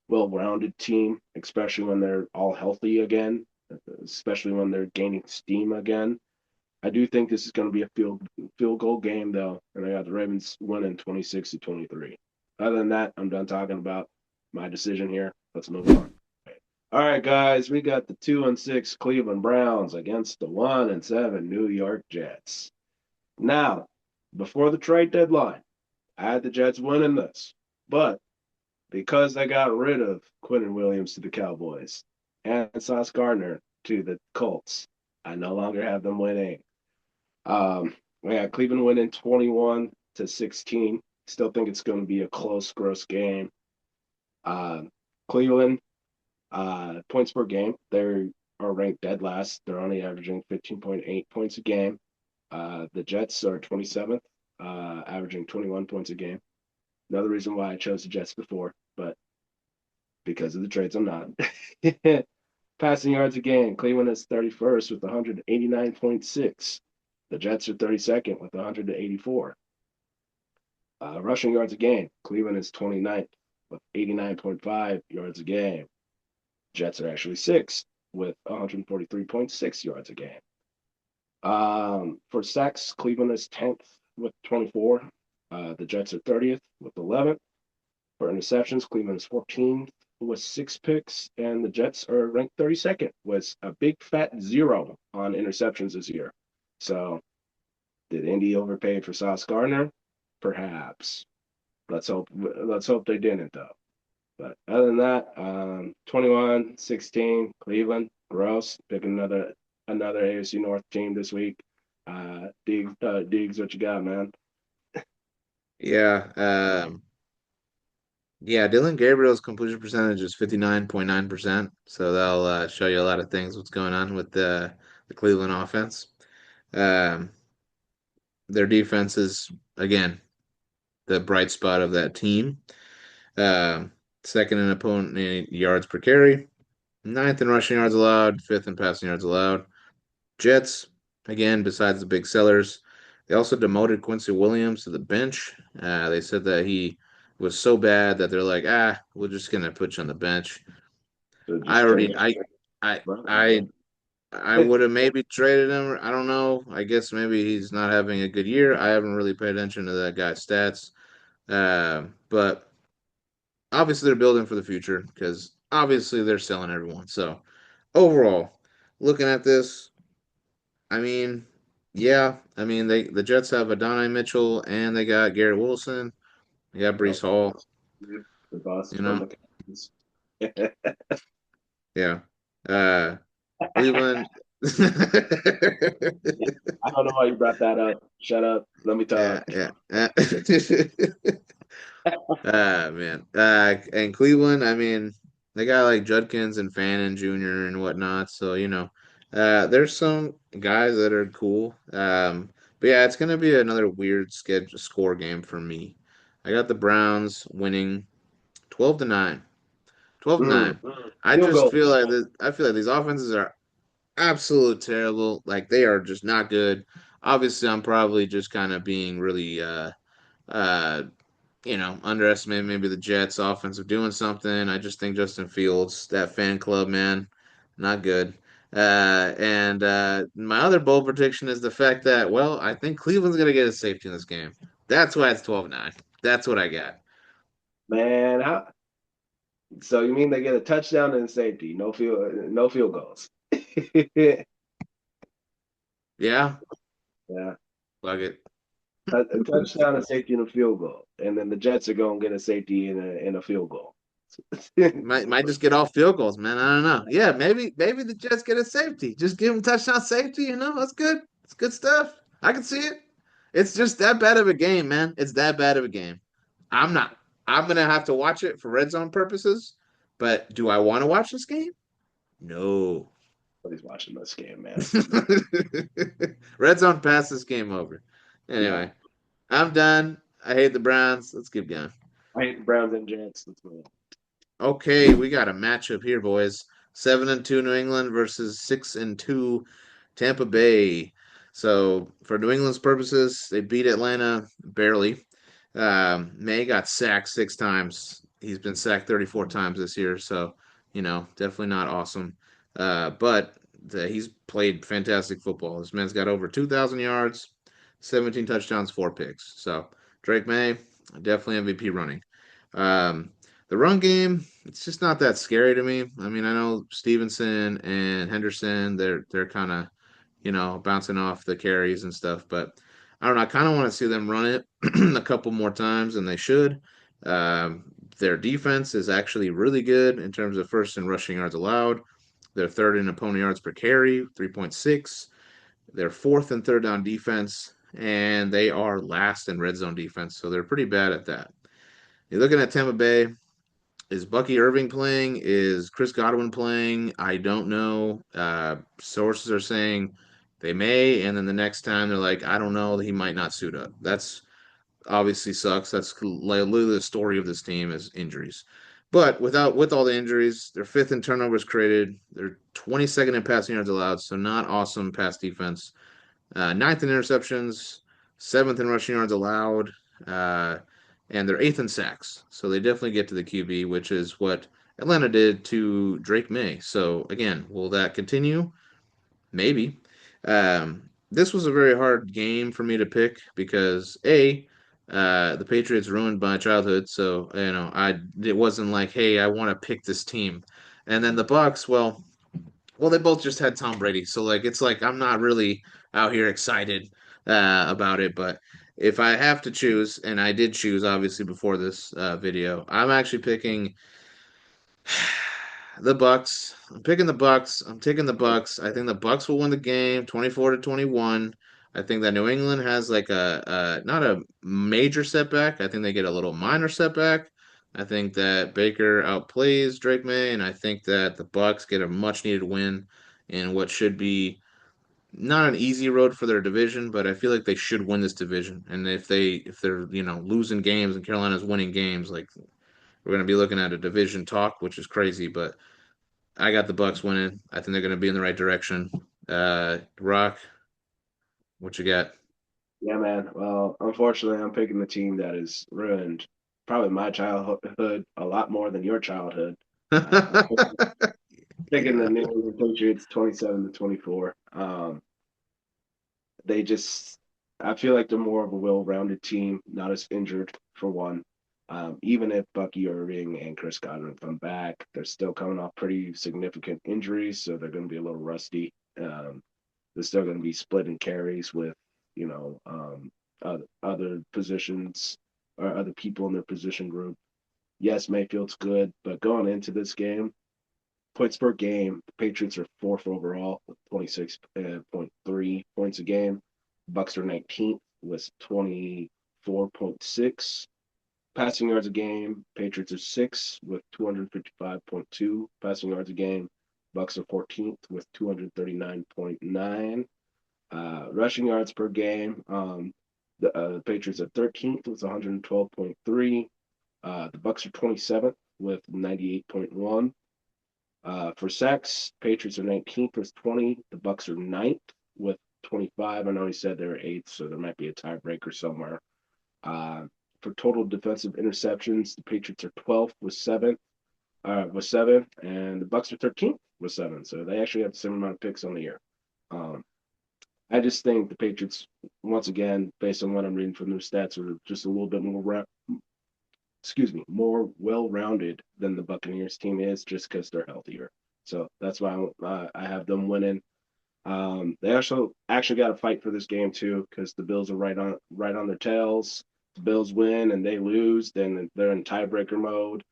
well-rounded team, especially when they're all healthy again, especially when they're gaining steam again. I do think this is going to be a field goal game, though, and I got the Ravens winning 26-23. Other than that, I'm done talking about my decision here. Let's move on. All right, guys, we got the 2-6 Cleveland Browns against the 1-7 New York Jets. Now, before the trade deadline, I had the Jets winning this, but because I got rid of Quentin Williams to the Cowboys and Sauce Gardner to the Colts, I no longer have them winning. I got Cleveland winning 21-16. Still think it's going to be a close, gross game. Cleveland, points per game, they are ranked dead last. They're only averaging 15.8 points a game. The Jets are 27th, averaging 21 points a game. Another reason why I chose the Jets before, but because of the trades, I'm not. Passing yards again. Cleveland is 31st with 189.6. The Jets are 32nd with 184. Rushing yards a game. Cleveland is 29th with 89.5 yards a game. Jets are actually sixth with 143.6 yards a game. For sacks, Cleveland is 10th with 24. The Jets are 30th with 11. For interceptions, Cleveland is 14th with 6 picks, and the Jets are ranked 32nd with a big fat 0 on interceptions this year. So, did Indy overpay for Sauce Gardner? Perhaps. Let's hope. Let's hope they didn't though. But other than that, 21-16 Cleveland. Gross picking another AFC North team this week. Diggs, what you got, man? Yeah. Yeah, Dylan Gabriel's completion percentage is 59.9%. So that'll show you a lot of things what's going on with the Cleveland offense. Um, their defense is again the bright spot of that team. Um, Second in opponent in yards per carry, ninth in rushing yards allowed, fifth in passing yards allowed. Jets, again, besides the big sellers, they also demoted Quincy Williams to the bench. They said that he was so bad that they're like, we're just gonna put you on the bench. So I just trade already, him. I, Right. I, I would have maybe traded him. I don't know. I guess maybe he's not having a good year. I haven't really paid attention to that guy's stats. But obviously they're building for the future because obviously they're selling everyone. So overall, looking at this, I mean, yeah, I mean the Jets have Adonai Mitchell and they got Garrett Wilson, they got Brees Yep. Hall, The bus you from know, the Cowboys. I yeah. Uh Cleveland. don't know why you brought that up. Shut up. Let me Yeah, talk. yeah. Man. And Cleveland, I mean, they got like Judkins and Fannin Jr. and whatnot. So, there's some guys that are cool. But yeah, it's gonna be another weird schedule score game for me. I got the Browns winning 12-9. 12-9. I Field just goal. feel like I feel like these offenses are absolute terrible. Like they are just not good. Obviously, I'm probably just kind of being really uh underestimate maybe the Jets offense of doing something. I just think Justin Fields, that fan club, man, not good. And my other bold prediction is the fact that, well, I think Cleveland's going to get a safety in this game. That's why it's 12-9. That's what I got. Man, so you mean they get a touchdown and safety, no field goals. Yeah, Yeah. fuck it. A touchdown, a safety, and a field goal. And then the Jets are gonna get a safety and a field goal. Might just get off field goals, man. I don't know. Yeah, maybe the Jets get a safety. Just give them touchdown safety. That's good. It's good stuff. I can see it. It's just that bad of a game, man. It's that bad of a game. I'm not. I'm gonna have to watch it for red zone purposes. But do I want to watch this game? No. Nobody's watching this game, man. Red zone pass this game over. No. Anyway, I'm done. I hate the Browns. Let's keep going. I hate the Browns and Jets. Let's move on. Okay, we got a matchup here, boys. 7-2 New England versus 6-2 Tampa Bay. So for New England's purposes, they beat Atlanta barely. May got sacked 6 times. He's been sacked 34 times this year, so definitely not awesome. But he's played fantastic football. This man's got over 2,000 yards, 17 touchdowns, 4 picks. So Drake May, definitely MVP running. Um, the run game, it's just not that scary to me. I mean, I know Stevenson and Henderson, they're kind of, bouncing off the carries and stuff, but I don't know. I kind of want to see them run it a couple more times than they should. Um, their defense is actually really good in terms of first and rushing yards allowed. They're third in opponent yards per carry, 3.6. They're fourth and third down defense, and they are last in red zone defense. So they're pretty bad at that. You're looking at Tampa Bay. Is Bucky Irving playing? Is Chris Godwin playing? I don't know. Sources are saying they may, and then the next time they're like, I don't know, he might not suit up. That's obviously sucks. That's literally the story of this team is injuries. But with all the injuries, they're fifth in turnovers created. They're 22nd in passing yards allowed, so not awesome pass defense. Ninth in interceptions, seventh in rushing yards allowed, uh, and they're eighth in sacks. So they definitely get to the QB, which is what Atlanta did to Drake May. So again, will that continue? Maybe. This was a very hard game for me to pick because the Patriots ruined my childhood. So it wasn't like, hey, I want to pick this team. And then the Bucks, well, they both just had Tom Brady, so like it's like I'm not really out here excited about it. But if I have to choose, and I did choose obviously before this video, I'm actually picking the Bucks. I'm picking the Bucks. I'm taking the Bucks. I think the Bucks will win the game, 24-21. I think that New England has like a not a major setback. I think they get a little minor setback. I think that Baker outplays Drake May, and I think that the Bucks get a much needed win in what should be not an easy road for their division, but I feel like they should win this division. And if they're losing games and Carolina's winning games, like we're gonna be looking at a division talk, which is crazy. But I got the Bucks winning. I think they're gonna be in the right direction. Rock, what you got? Yeah, man. Well, unfortunately, I'm picking the team that has ruined probably my childhood a lot more than your childhood. I'm picking the Yeah. New England Patriots 27-24. They just, I feel like they're more of a well-rounded team, not as injured for one. Even if Bucky Irving and Chris Godwin come back, they're still coming off pretty significant injuries, so they're going to be a little rusty. They're still going to be splitting carries with, other positions or other people in their position group. Yes, Mayfield's good, but going into this game, points per game, the Patriots are fourth overall with 26.3 points a game. Bucks are 19th with 24.6 passing yards a game. Patriots are sixth with 255.2 passing yards a game. Bucks are 14th with 239.9 rushing yards per game. The Patriots are 13th with 112.3. The Bucks are 27th with 98.1. For sacks, Patriots are 19th with 20. The Bucks are ninth with 25. I know he said they were eighth, so there might be a tiebreaker somewhere. Uh, for total defensive interceptions, the Patriots are 12th with seven, and the Bucks are 13th with seven. So they actually have the same amount of picks on the year. Um, I just think the Patriots, once again, based on what I'm reading from their stats, are just a little bit more well-rounded than the Buccaneers team is, just because they're healthier. So that's why I have them winning. They actually got to fight for this game too, because the Bills are right on their tails. The Bills win and they lose, then they're in tiebreaker mode.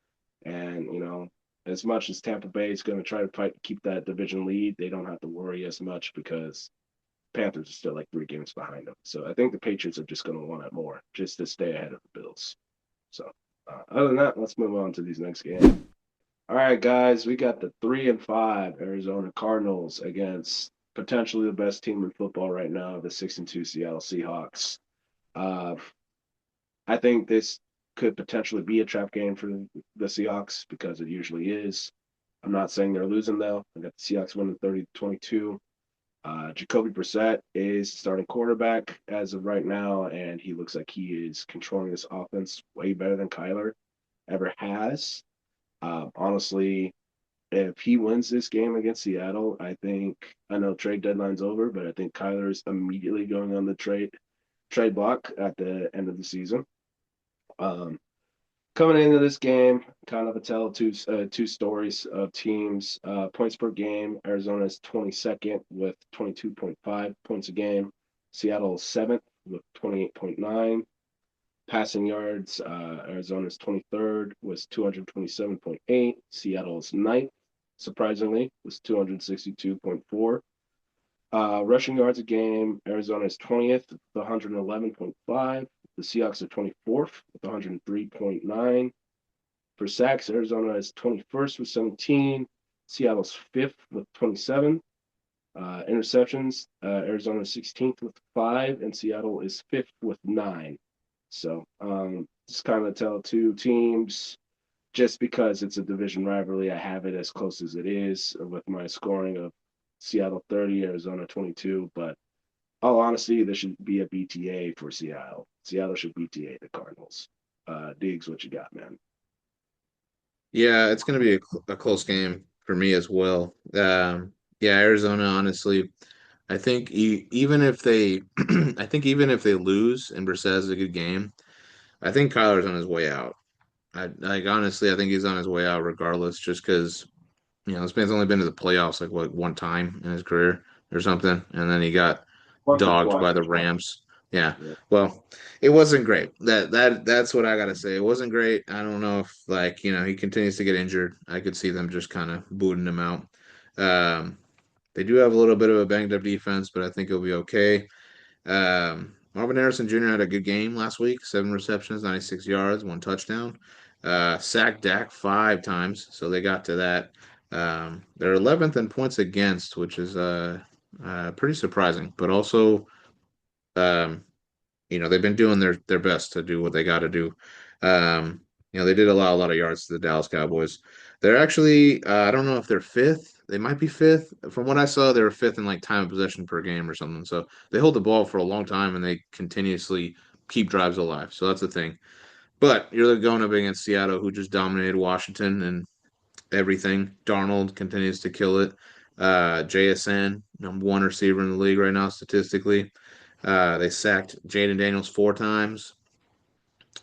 And as much as Tampa Bay is going to try to fight to keep that division lead, they don't have to worry as much because Panthers are still like 3 games behind them. So I think the Patriots are just going to want it more just to stay ahead of the Bills. So other than that, let's move on to these next games. All right, guys, we got the 3-5 Arizona Cardinals against potentially the best team in football right now, the 6-2 Seattle Seahawks. Uh, I think this could potentially be a trap game for the Seahawks because it usually is. I'm not saying they're losing though. I got the Seahawks winning 30-22. Jacoby Brissett is starting quarterback as of right now, and he looks like he is controlling this offense way better than Kyler ever has. Honestly, if he wins this game against Seattle, I know trade deadline's over, but I think Kyler is immediately going on the trade block at the end of the season. Um, Coming into this game, kind of a tale of two stories of teams. Points per game, Arizona is 22nd with 22.5 points a game. Seattle is 7th with 28.9. Passing yards, Arizona is 23rd with 227.8. Seattle is 9th, surprisingly, with 262.4. Rushing yards a game, Arizona is 20th with 111.5. The Seahawks are 24th with 103.9. For sacks, Arizona is 21st with 17. Seattle's 5th with 27. Interceptions, Arizona is 16th with 5, and Seattle is 5th with 9. So just kind of tell two teams just because it's a division rivalry, I have it as close as it is with my scoring of Seattle 30, Arizona 22. But all honesty, there should be a BTA for Seattle. Seattle should BTA the Cardinals. Diggs, what you got, man? Yeah, it's going to be a close game for me as well. Yeah, Arizona, honestly, I think even if they, I think even if they lose and Brissett has a good game, I think Kyler's on his way out. Like honestly, I think he's on his way out regardless, just because this man's only been to the playoffs like what one time in his career or something, and then he got Once or dogged twice. by the Rams. Yeah, Yeah. well, it wasn't great. That's what I gotta say. It wasn't great. I don't know if he continues to get injured. I could see them just kind of booting him out. Um, they do have a little bit of a banged up defense, but I think it'll be okay. Marvin Harrison Jr. had a good game last week, 7 receptions, 96 yards, 1 touchdown. Sacked Dak 5 times, so they got to that. They're 11th in points against, which is pretty surprising, but also um, they've been doing their best to do what they got to do. They did allow a lot of yards to the Dallas Cowboys. They're actually, I don't know if they're fifth. They might be fifth. From what I saw, they were fifth in like time of possession per game or something. So they hold the ball for a long time and they continuously keep drives alive. So that's the thing. But you're going up against Seattle, who just dominated Washington and everything. Darnold continues to kill it. JSN, #1 receiver in the league right now statistically. They sacked Jaden Daniels 4 times.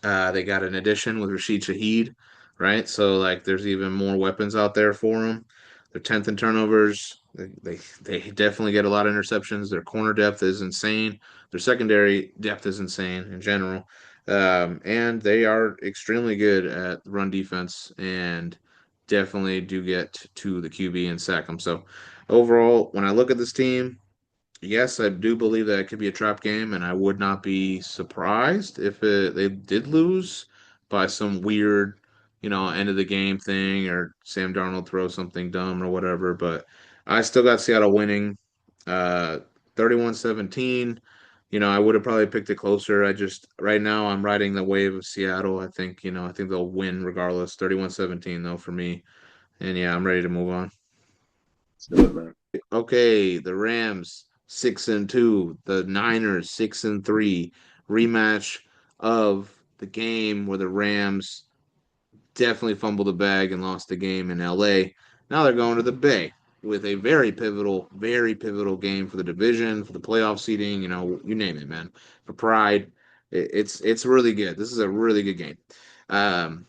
They got an addition with Rashid Shaheed, right? So like, there's even more weapons out there for them. They're 10th in turnovers. They definitely get a lot of interceptions. Their corner depth is insane. Their secondary depth is insane in general, and they are extremely good at run defense and definitely do get to the QB and sack them. So overall, when I look at this team, yes, I do believe that it could be a trap game, and I would not be surprised if they did lose by some weird, end of the game thing or Sam Darnold throws something dumb or whatever. But I still got Seattle winning, uh, 31-17. I would have probably picked it closer. I just right now I'm riding the wave of Seattle. I think they'll win regardless. 31-17 though for me. And yeah, I'm ready to move on. Let's do it, man. Okay, the Rams 6-2, the Niners 6-3. Rematch of the game where the Rams definitely fumbled the bag and lost the game in LA. Now they're going to the Bay with a very pivotal game for the division, for the playoff seeding, you name it, man. For pride. It's really good. This is a really good game. Um,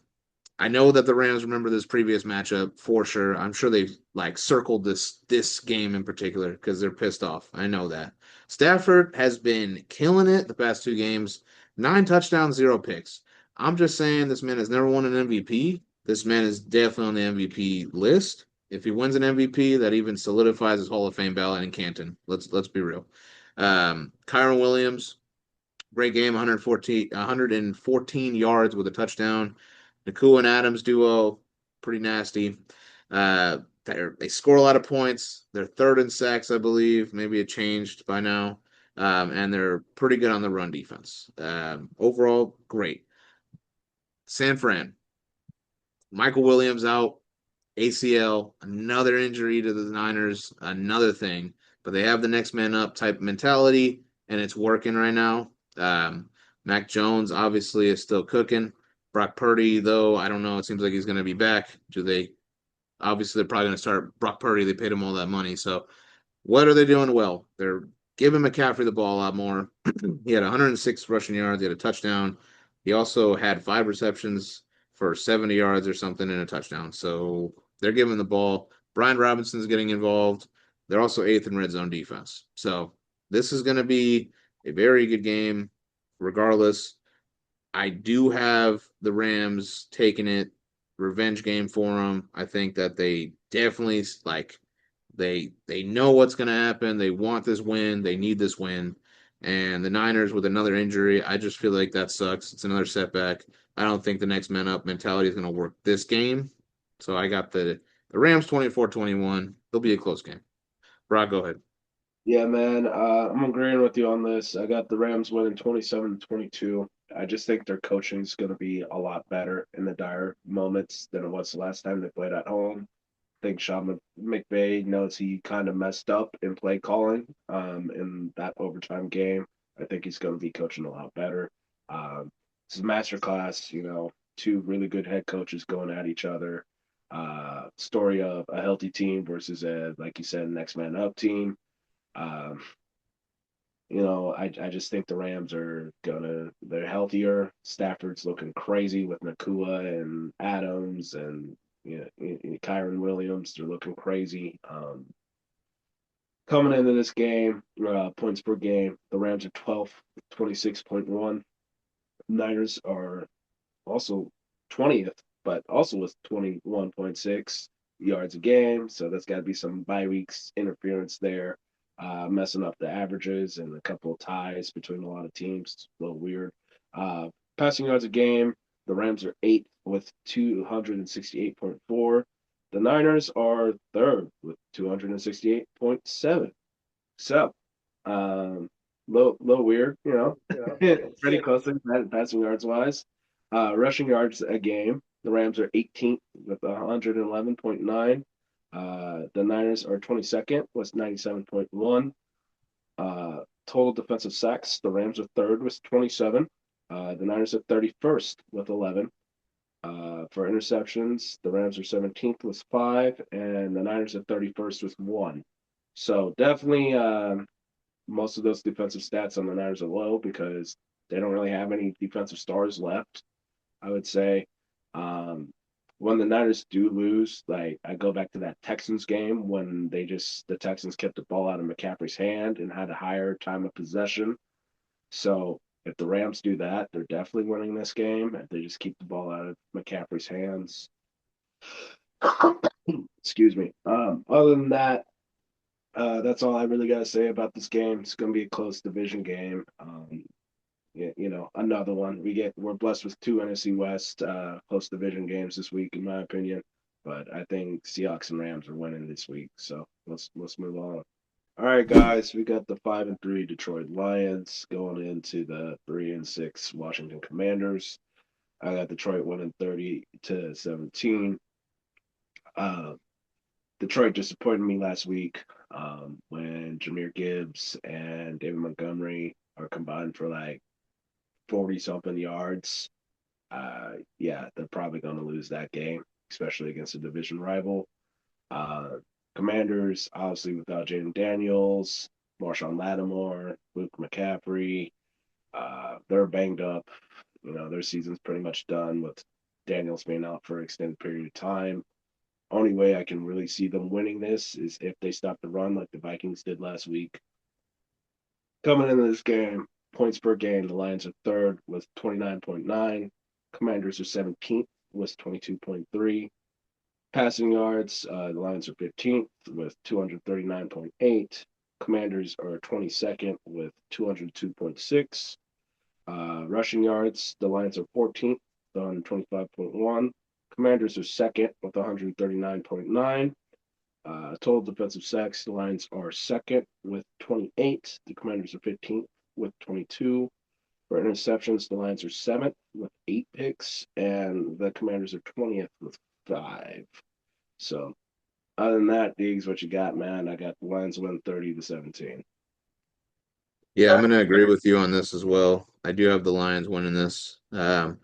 I know that the Rams remember this previous matchup for sure. I'm sure they've like circled this game in particular because they're pissed off. I know that. Stafford has been killing it the past 2 games. 9 touchdowns, 0 picks. I'm just saying this man has never won an MVP. This man is definitely on the MVP list. If he wins an MVP, that even solidifies his Hall of Fame ballot in Canton. Let's be real. Kyron Williams, great game, 114 yards with a touchdown. Nakua and Adams duo, pretty nasty. They score a lot of points. They're third in sacks, I believe. Maybe it changed by now. And they're pretty good on the run defense. Overall, great. San Fran, Michael Williams out, ACL, another injury to the Niners, another thing. But they have the next man up type mentality, and it's working right now. Mac Jones obviously is still cooking. Brock Purdy, though, I don't know. It seems like he's going to be back. Do they? Obviously, they're probably going to start Brock Purdy. They paid him all that money. So, what are they doing well? They're giving McCaffrey the ball a lot more. He had 106 rushing yards. He had a touchdown. He also had 5 receptions for 70 yards or something and a touchdown. So, they're giving the ball. Brian Robinson's getting involved. They're also eighth in red zone defense. So, this is going to be a very good game, regardless. I do have the Rams taking it, revenge game for them. I think that they definitely they know what's going to happen. They want this win. They need this win. And the Niners with another injury, I just feel like that sucks. It's another setback. I don't think the next man up mentality is going to work this game. So I got the Rams 24-21. It'll be a close game. Brock, go ahead. Yeah, man. I'm agreeing with you on this. I got the Rams winning 27-22. I just think their coaching is going to be a lot better in the dire moments than it was the last time they played at home. I think Sean McVay knows he kind of messed up in play calling in that overtime game. I think he's going to be coaching a lot better. It's a master class, two really good head coaches going at each other. Story of a healthy team versus like you said, next man up team. Um, I just think the Rams they're healthier. Stafford's looking crazy with Nakua and Adams and Kyron Williams. They're looking crazy. Coming into this game, points per game, the Rams are 12th, 26.1. Niners are also 20th, but also with 21.6 yards a game. So that's got to be some bye weeks interference there, messing up the averages and a couple of ties between a lot of teams. It's a little weird. Uh, Passing yards a game, the Rams are eighth with 268.4. The Niners are third with 268.7. So, little weird, pretty close to that passing yards wise. Rushing yards a game. The Rams are 18th with 111.9. The Niners are 22nd with 97.1. Total defensive sacks. The Rams are third with 27. The Niners are 31st with 11. For interceptions, the Rams are 17th with 5, and the Niners are 31st with 1. So definitely most of those defensive stats on the Niners are low because they don't really have any defensive stars left, I would say. Um, when the Niners do lose, like I go back to that Texans game when the Texans kept the ball out of McCaffrey's hand and had a higher time of possession. So if the Rams do that, they're definitely winning this game. If they just keep the ball out of McCaffrey's hands. Excuse me. Other than that, that's all I really got to say about this game. It's going to be a close division game. Another one. We're blessed with two NFC West close division games this week, in my opinion. But I think Seahawks and Rams are winning this week. So let's move on. All right, guys, we got the 5-3 Detroit Lions going into the 3-6 Washington Commanders. I got Detroit winning 30-17. Uh, Detroit disappointed me last week when Jahmyr Gibbs and David Montgomery are combined for like 40 something yards. Yeah, they're probably going to lose that game, especially against a division rival. Uh, Commanders, obviously, without Jaden Daniels, Marshawn Lattimore, Luke McCaffrey, they're banged up. Their season's pretty much done with Daniels being out for an extended period of time. Only way I can really see them winning this is if they stop the run like the Vikings did last week. Coming into this game, points per game, the Lions are third with 29.9. Commanders are 17th with 22.3. Passing yards, the Lions are 15th with 239.8. Commanders are 22nd with 202.6. Rushing yards, the Lions are 14th on 25.1. Commanders are second with 139.9. Total defensive sacks, the Lions are second with 28. The Commanders are 15th with 22. For interceptions, the Lions are seventh with 8 picks, and the Commanders are 20th with 5. So, other than that, Diggs, what you got, man? I got the Lions win 30-17. Yeah, I'm going to agree with you on this as well. I do have the Lions winning this. A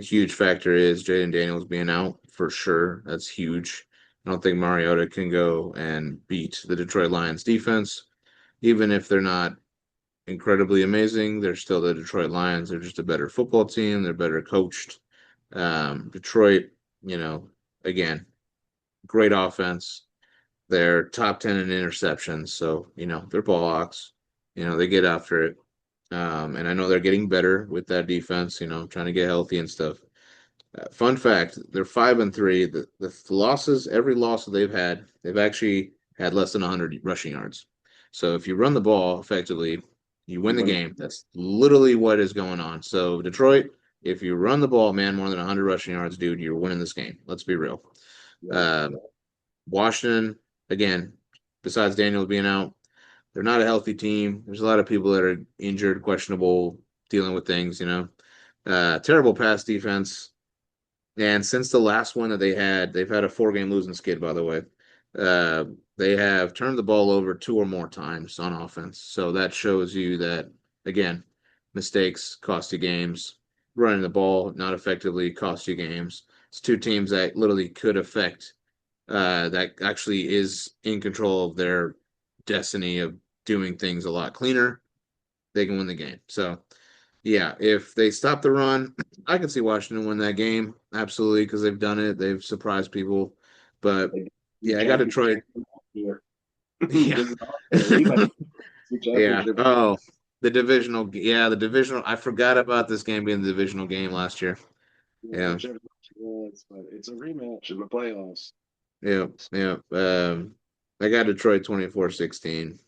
huge factor is Jaden Daniels being out for sure. That's huge. I don't think Mariota can go and beat the Detroit Lions defense, even if they're not incredibly amazing. They're still the Detroit Lions. They're just a better football team. They're better coached. Detroit, you know, again, great offense. They're top 10 in interceptions. So, they're ball hawks. They get after it. And I know they're getting better with that defense, trying to get healthy and stuff. Fun fact, they're 5-3. The losses, every loss that they've had, they've actually had less than 100 rushing yards. So if you run the ball effectively, you win the game. That's literally what is going on. So Detroit, if you run the ball, man, more than 100 rushing yards, dude, you're winning this game. Let's be real. Washington, again, besides Daniels being out, they're not a healthy team. There's a lot of people that are injured, questionable, dealing with things. Terrible pass defense. And since the last one that they've had a 4-game losing skid, by the way. Uh, they have turned the ball over 2 or more times on offense. So that shows you that, again, mistakes cost you games. Running the ball not effectively cost you games. It's two teams that literally could affect, that actually is in control of their destiny of doing things a lot cleaner. They can win the game. So, yeah, if they stop the run, I can see Washington win that game. Absolutely, because they've done it. They've surprised people. But Like, yeah, I got championship Detroit. here. Yeah. This is also a rematch. The Yeah. championship. Oh, the divisional. Yeah, the divisional. I forgot about this game being the divisional game last year. Yeah, Yeah. whichever was, but it's a rematch in the playoffs. Yeah. Yeah. I got Detroit 24-16.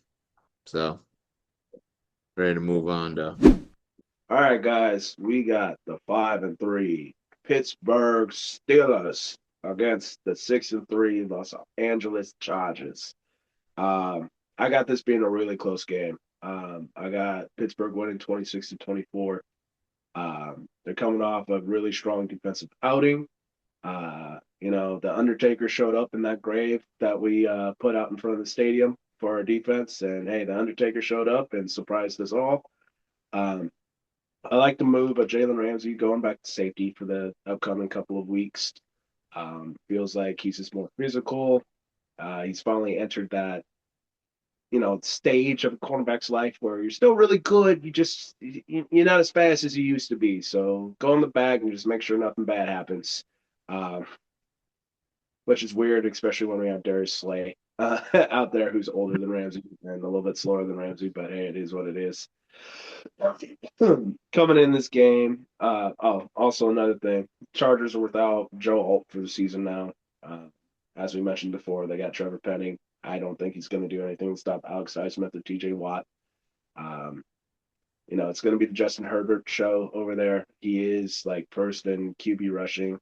So ready to move on to. All right, guys, we got the 5-3 Pittsburgh Steelers against the 6-3 Los Angeles Chargers. Um, I got this being a really close game. I got Pittsburgh winning 26-24. They're coming off a really strong defensive outing. The Undertaker showed up in that grave that we put out in front of the stadium for our defense, and hey, the Undertaker showed up and surprised us all. Um, I like the move of Jalen Ramsey going back to safety for the upcoming couple of weeks. Feels like he's just more physical. He's finally entered that stage of a cornerback's life where you're still really good. You're not as fast as you used to be. So go in the bag and just make sure nothing bad happens. Um, which is weird, especially when we have Darius Slay out there who's older than Ramsey and a little bit slower than Ramsey. But hey, it is what it is. Coming in this game, also another thing, Chargers are without Joe Alt for the season now. As we mentioned before, they got Trevor Penning. I don't think he's going to do anything to stop Alex Highsmith or TJ Watt. Um, it's going to be the Justin Herbert show over there. He is like first in QB rushing.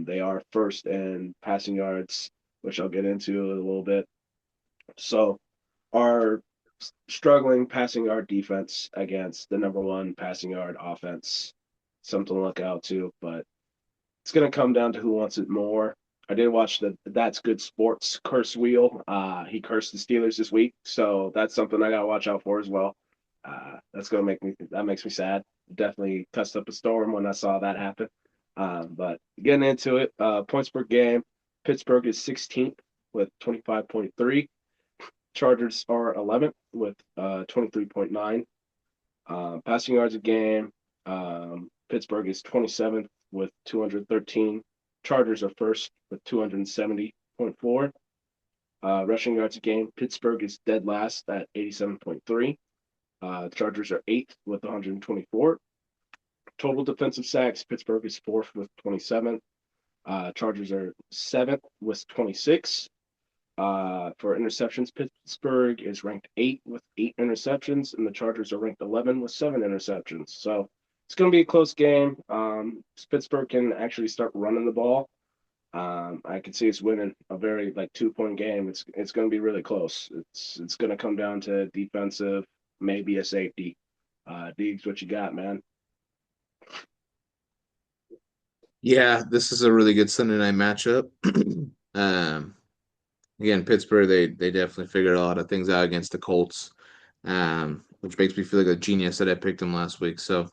They are first in passing yards, which I'll get into in a little bit. So, our struggling passing yard defense against the number one passing yard offense. Something to look out to, but it's going to come down to who wants it more. I did watch the That's Good Sports curse wheel. He cursed the Steelers this week, so that's something I got to watch out for as well. That makes me sad. Definitely cussed up a storm when I saw that happen. But getting into it, points per game, Pittsburgh is 16th with 25.3. Chargers are 11th with 23.9. Passing yards a game, Pittsburgh is 27th with 213. Chargers are first with 270.4. Rushing yards a game, Pittsburgh is dead last at 87.3. Chargers are eighth with 124. Total defensive sacks, Pittsburgh is fourth with 27. Chargers are seventh with 26. For interceptions, Pittsburgh is ranked 8 with 8 interceptions, and the Chargers are ranked 11 with 7 interceptions. So it's going to be a close game. Pittsburgh can actually start running the ball. I can see us winning a very 2-point game. It's going to be really close. It's going to come down to defensive, maybe a safety. Deegs, what you got, man? Yeah, this is a really good Sunday night matchup. um, Again, Pittsburgh, they definitely figured a lot of things out against the Colts, which makes me feel like a genius that I picked them last week. So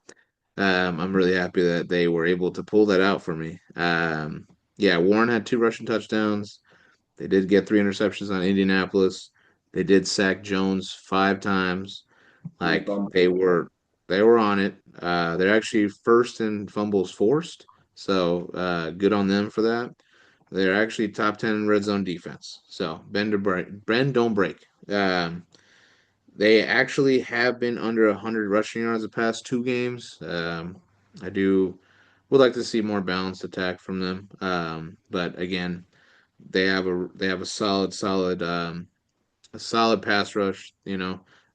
I'm really happy that they were able to pull that out for me. Yeah, Warren had 2 rushing touchdowns. They did get 3 interceptions on Indianapolis. They did sack Jones 5 times. Yeah, Like they were on it. They're actually first in fumbles forced, so good on them for that. They're actually top 10 in red zone defense. So bend don't break. They actually have been under 100 rushing yards the past 2 games. I would like to see more balanced attack from them. But again, they have a solid pass rush.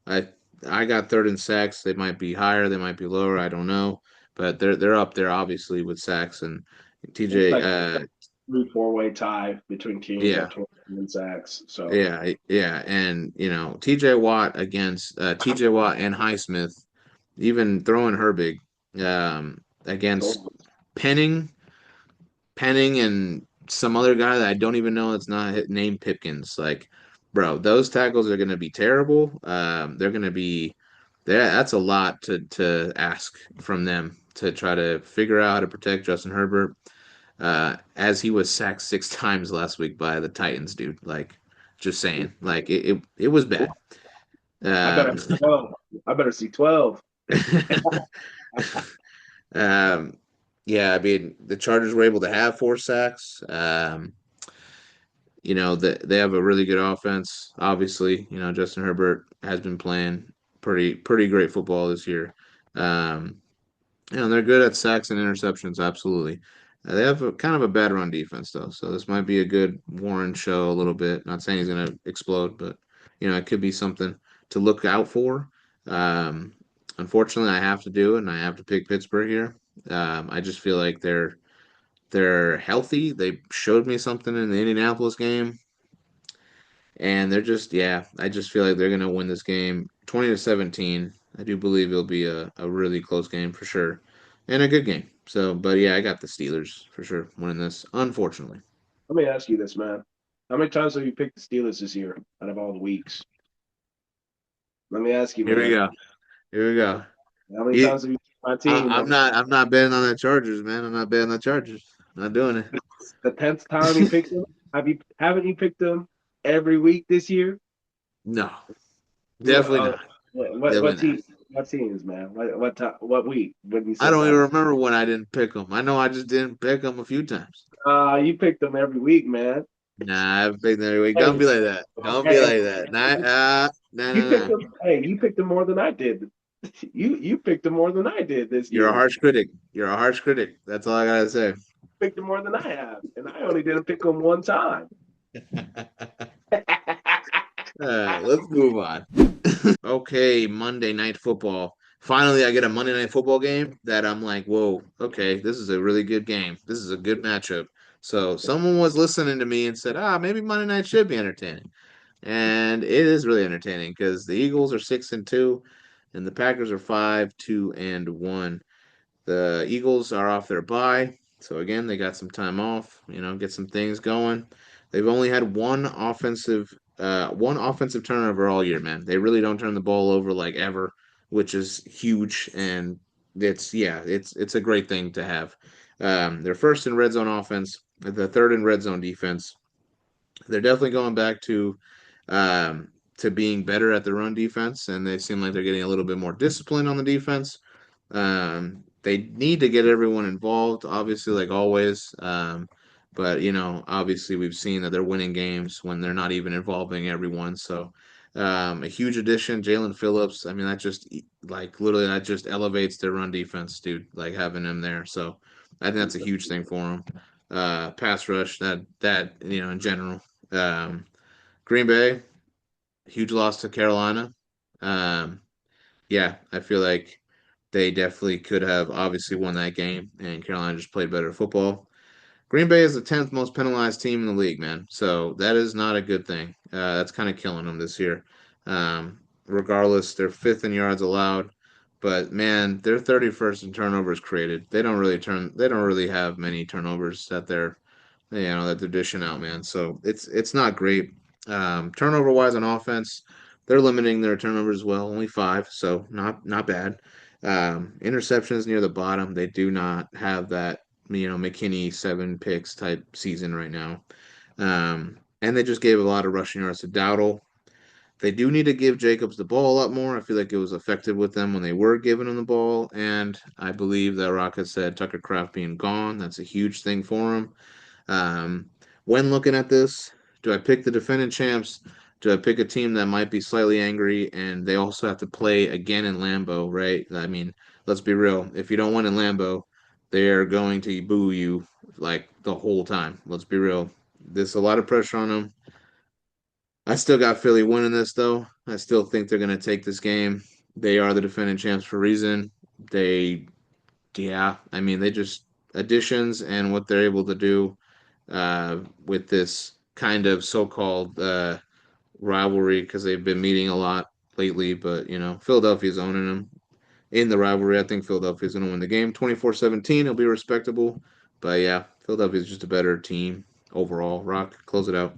I I got third in sacks. They might be higher, they might be lower. I don't know, but they're up there obviously with sacks and it's TJ. like 3-4 way tie between teams Yeah, at 20 sacks. So yeah, and TJ Watt against TJ Watt and Highsmith, even throwing Herbig. against Totally. Penning, Penning, and some other guy that I don't even know. It's not named Pipkins. Like, bro, those tackles are going to be terrible. They're going to be that's a lot to ask from them to try to figure out how to protect Justin Herbert. As he was sacked 6 times last week by the Titans, dude. Like, just saying, like it was bad. I better Um, 12. I better see 12. um, yeah, I mean the Chargers were able to have 4 sacks. They have a really good offense. Obviously, Justin Herbert has been playing pretty great football this year. Um, they're good at sacks and interceptions. Absolutely. They have kind of a bad run defense though, so this might be a good Warren show a little bit. Not saying he's going to explode, but it could be something to look out for. Um, Unfortunately, I have to do it, and I have to pick Pittsburgh here. I just feel like they're healthy. They showed me something in the Indianapolis game, and they're just yeah. I just feel like they're going to win this game 20-17. I do believe it'll be a really close game for sure, and a good game. So, but yeah, I got the Steelers for sure winning this. Unfortunately, Let me ask you this, man. How many times have you picked the Steelers this year out of all the weeks? Let me ask you, here we man. go. Here we go. How many You, times have you picked my I, team? I'm not. I'm not betting on the Chargers, man. I'm not betting on the Chargers. Not doing it. The 10th time you picked them? Haven't you picked them every week this year? No, What definitely not. what Definitely not. team? What teams, man? What week? When you I said don't even that? remember when I didn't pick them. I know I just didn't pick them a few times. You picked them every week, man. Nah, I've picked them every week. Don't Hey, be like that. Don't be hey, like that. Nah, nah, you nah, picked nah. them. Hey, you picked them more than I did. You picked them more than I did this You're a year. harsh critic. You're a harsh critic. That's all I gotta say. Picked them more than I have, and I only didn't pick them one time. Let's move on. Okay, Monday Night Football. Finally, I get a Monday Night Football game that I'm like, whoa, okay, this is a really good game. This is a good matchup. So someone was listening to me and said, maybe Monday night should be entertaining. And it is really entertaining because the Eagles are 6-2 and the Packers are 5-2-1. The Eagles are off their bye, so again they got some time off. Get some things going. They've only had one offensive turnover all year, man. They really don't turn the ball over like ever, which is huge, and it's a great thing to have. They're first in red zone offense, the third in red zone defense. They're definitely going back to being better at the run defense, and they seem like they're getting a little bit more discipline on the defense. They need to get everyone involved, obviously, like always. But obviously, we've seen that they're winning games when they're not even involving everyone. So, a huge addition, Jalen Phillips. I mean, that just like literally that just elevates their run defense, dude. Like having him there. So, I think that's a huge thing for him. Pass rush, that in general. Um, Green Bay, huge loss to Carolina. Um, yeah, I feel like they definitely could have obviously won that game, and Carolina just played better football. Green Bay is the 10th most penalized team in the league, man. So that is not a good thing. That's kind of killing them this year. Regardless, they're fifth in yards allowed, but man, they're 31st in turnovers created. They don't really turn. They don't really have many turnovers that they're dishing out, man. So it's not great. Turnover wise on offense, they're limiting their turnovers as well, only 5, so not bad. Interceptions near the bottom, they do not have that McKinney 7 picks type season right now. And they just gave a lot of rushing yards to Dowdle. They do need to give Jacobs the ball a lot more. I feel like it was effective with them when they were giving him the ball, and I believe that Rocket said Tucker Kraft being gone, that's a huge thing for him. Um, when looking at this, do I pick the defending champs? Do I pick a team that might be slightly angry and they also have to play again in Lambeau, right? I mean, let's be real. If you don't win in Lambeau, they are going to boo you like the whole time. Let's be real. There's a lot of pressure on them. I still got Philly winning this though. I still think they're going to take this game. They are the defending champs for a reason. They, yeah, I mean, they just additions and what they're able to do with this kind of so-called rivalry because they've been meeting a lot lately. But Philadelphia's owning them. in the rivalry. I think Philadelphia's going to win the game 24-17. It'll be respectable. But yeah, Philadelphia's just a better team overall. Rock, close it out.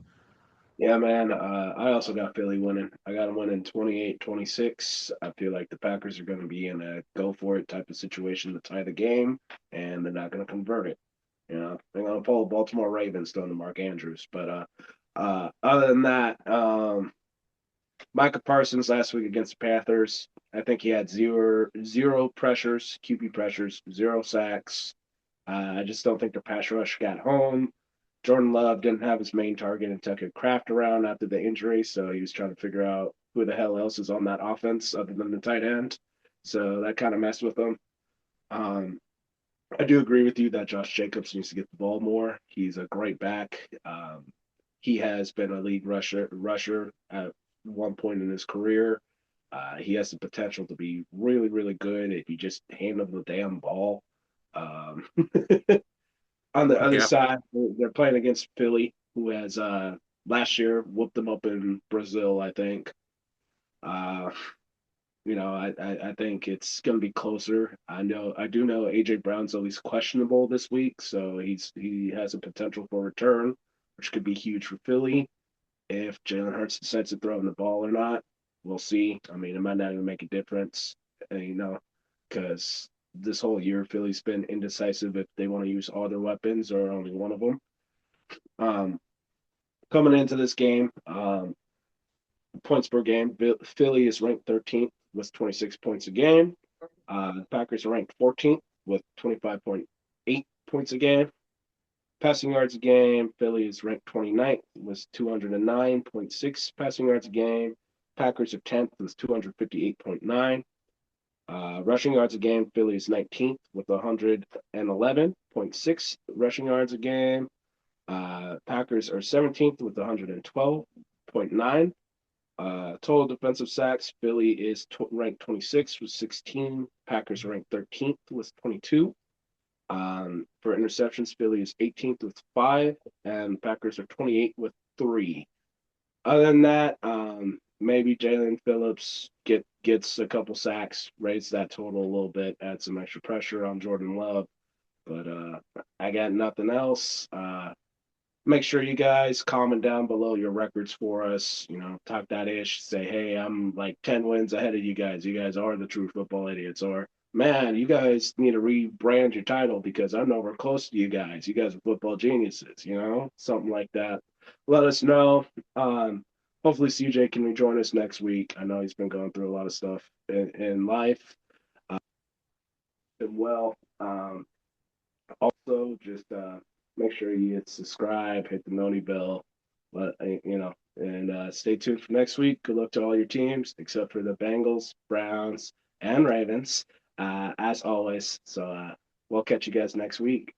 Yeah, man. I also got Philly winning. I got them winning 28-26. I feel like the Packers are going to be in a go for it type of situation to tie the game, and they're not going to convert it. They're going to follow Baltimore Ravens down to Mark Andrews. But other than that, Micah Parsons last week against the Panthers, I think he had zero pressures, QB pressures, zero sacks. I just don't think the pass rush got home. Jordan Love didn't have his main target and took a Kraft around after the injury, so he was trying to figure out who the hell else is on that offense other than the tight end. So that kind of messed with him. Um, I do agree with you that Josh Jacobs needs to get the ball more. He's a great back. He has been a league rusher at one point in his career. He has the potential to be really, really good if you just hand him the damn ball. Um, on the other Yeah. side, they're playing against Philly, who has last year whooped them up in Brazil, I think. Uh, I think it's going to be closer. I do know AJ Brown's at least questionable this week, so he has a potential for return, which could be huge for Philly. If Jalen Hurts decides to throw him the ball or not, we'll see. I mean, it might not even make a difference, because this whole year Philly's been indecisive if they want to use all their weapons or only one of them. Um, Coming into this game, points per game, Philly is ranked 13th with 26 points a game. The Packers are ranked 14th with 25.8 points a game. Passing yards a game, Philly is ranked 29th with 209.6 passing yards a game. Packers are 10th with 258.9. Rushing yards a game, Philly is 19th with 111.6 rushing yards a game. Packers are 17th with 112.9. Total defensive sacks, Philly is ranked 26th with 16. Packers are ranked 13th with 22. For interceptions, Philly is 18th with 5, and Packers are 28th with 3. Other than that, maybe Jalen Phillips gets a couple sacks, raise that total a little bit, add some extra pressure on Jordan Love. But I got nothing else. Make sure you guys comment down below your records for us. Talk that ish. Say, hey, I'm like 10 wins ahead of you guys. You guys are the true football idiots. Or, man, you guys need to rebrand your title because I'm nowhere close to you guys. You guys are football geniuses, something like that. Let us know. Hopefully, CJ can rejoin us next week. I know he's been going through a lot of stuff in life. Well, also, just make sure you hit subscribe, hit the noni bell, and stay tuned for next week. Good luck to all your teams, except for the Bengals, Browns, and Ravens, as always. So we'll catch you guys next week.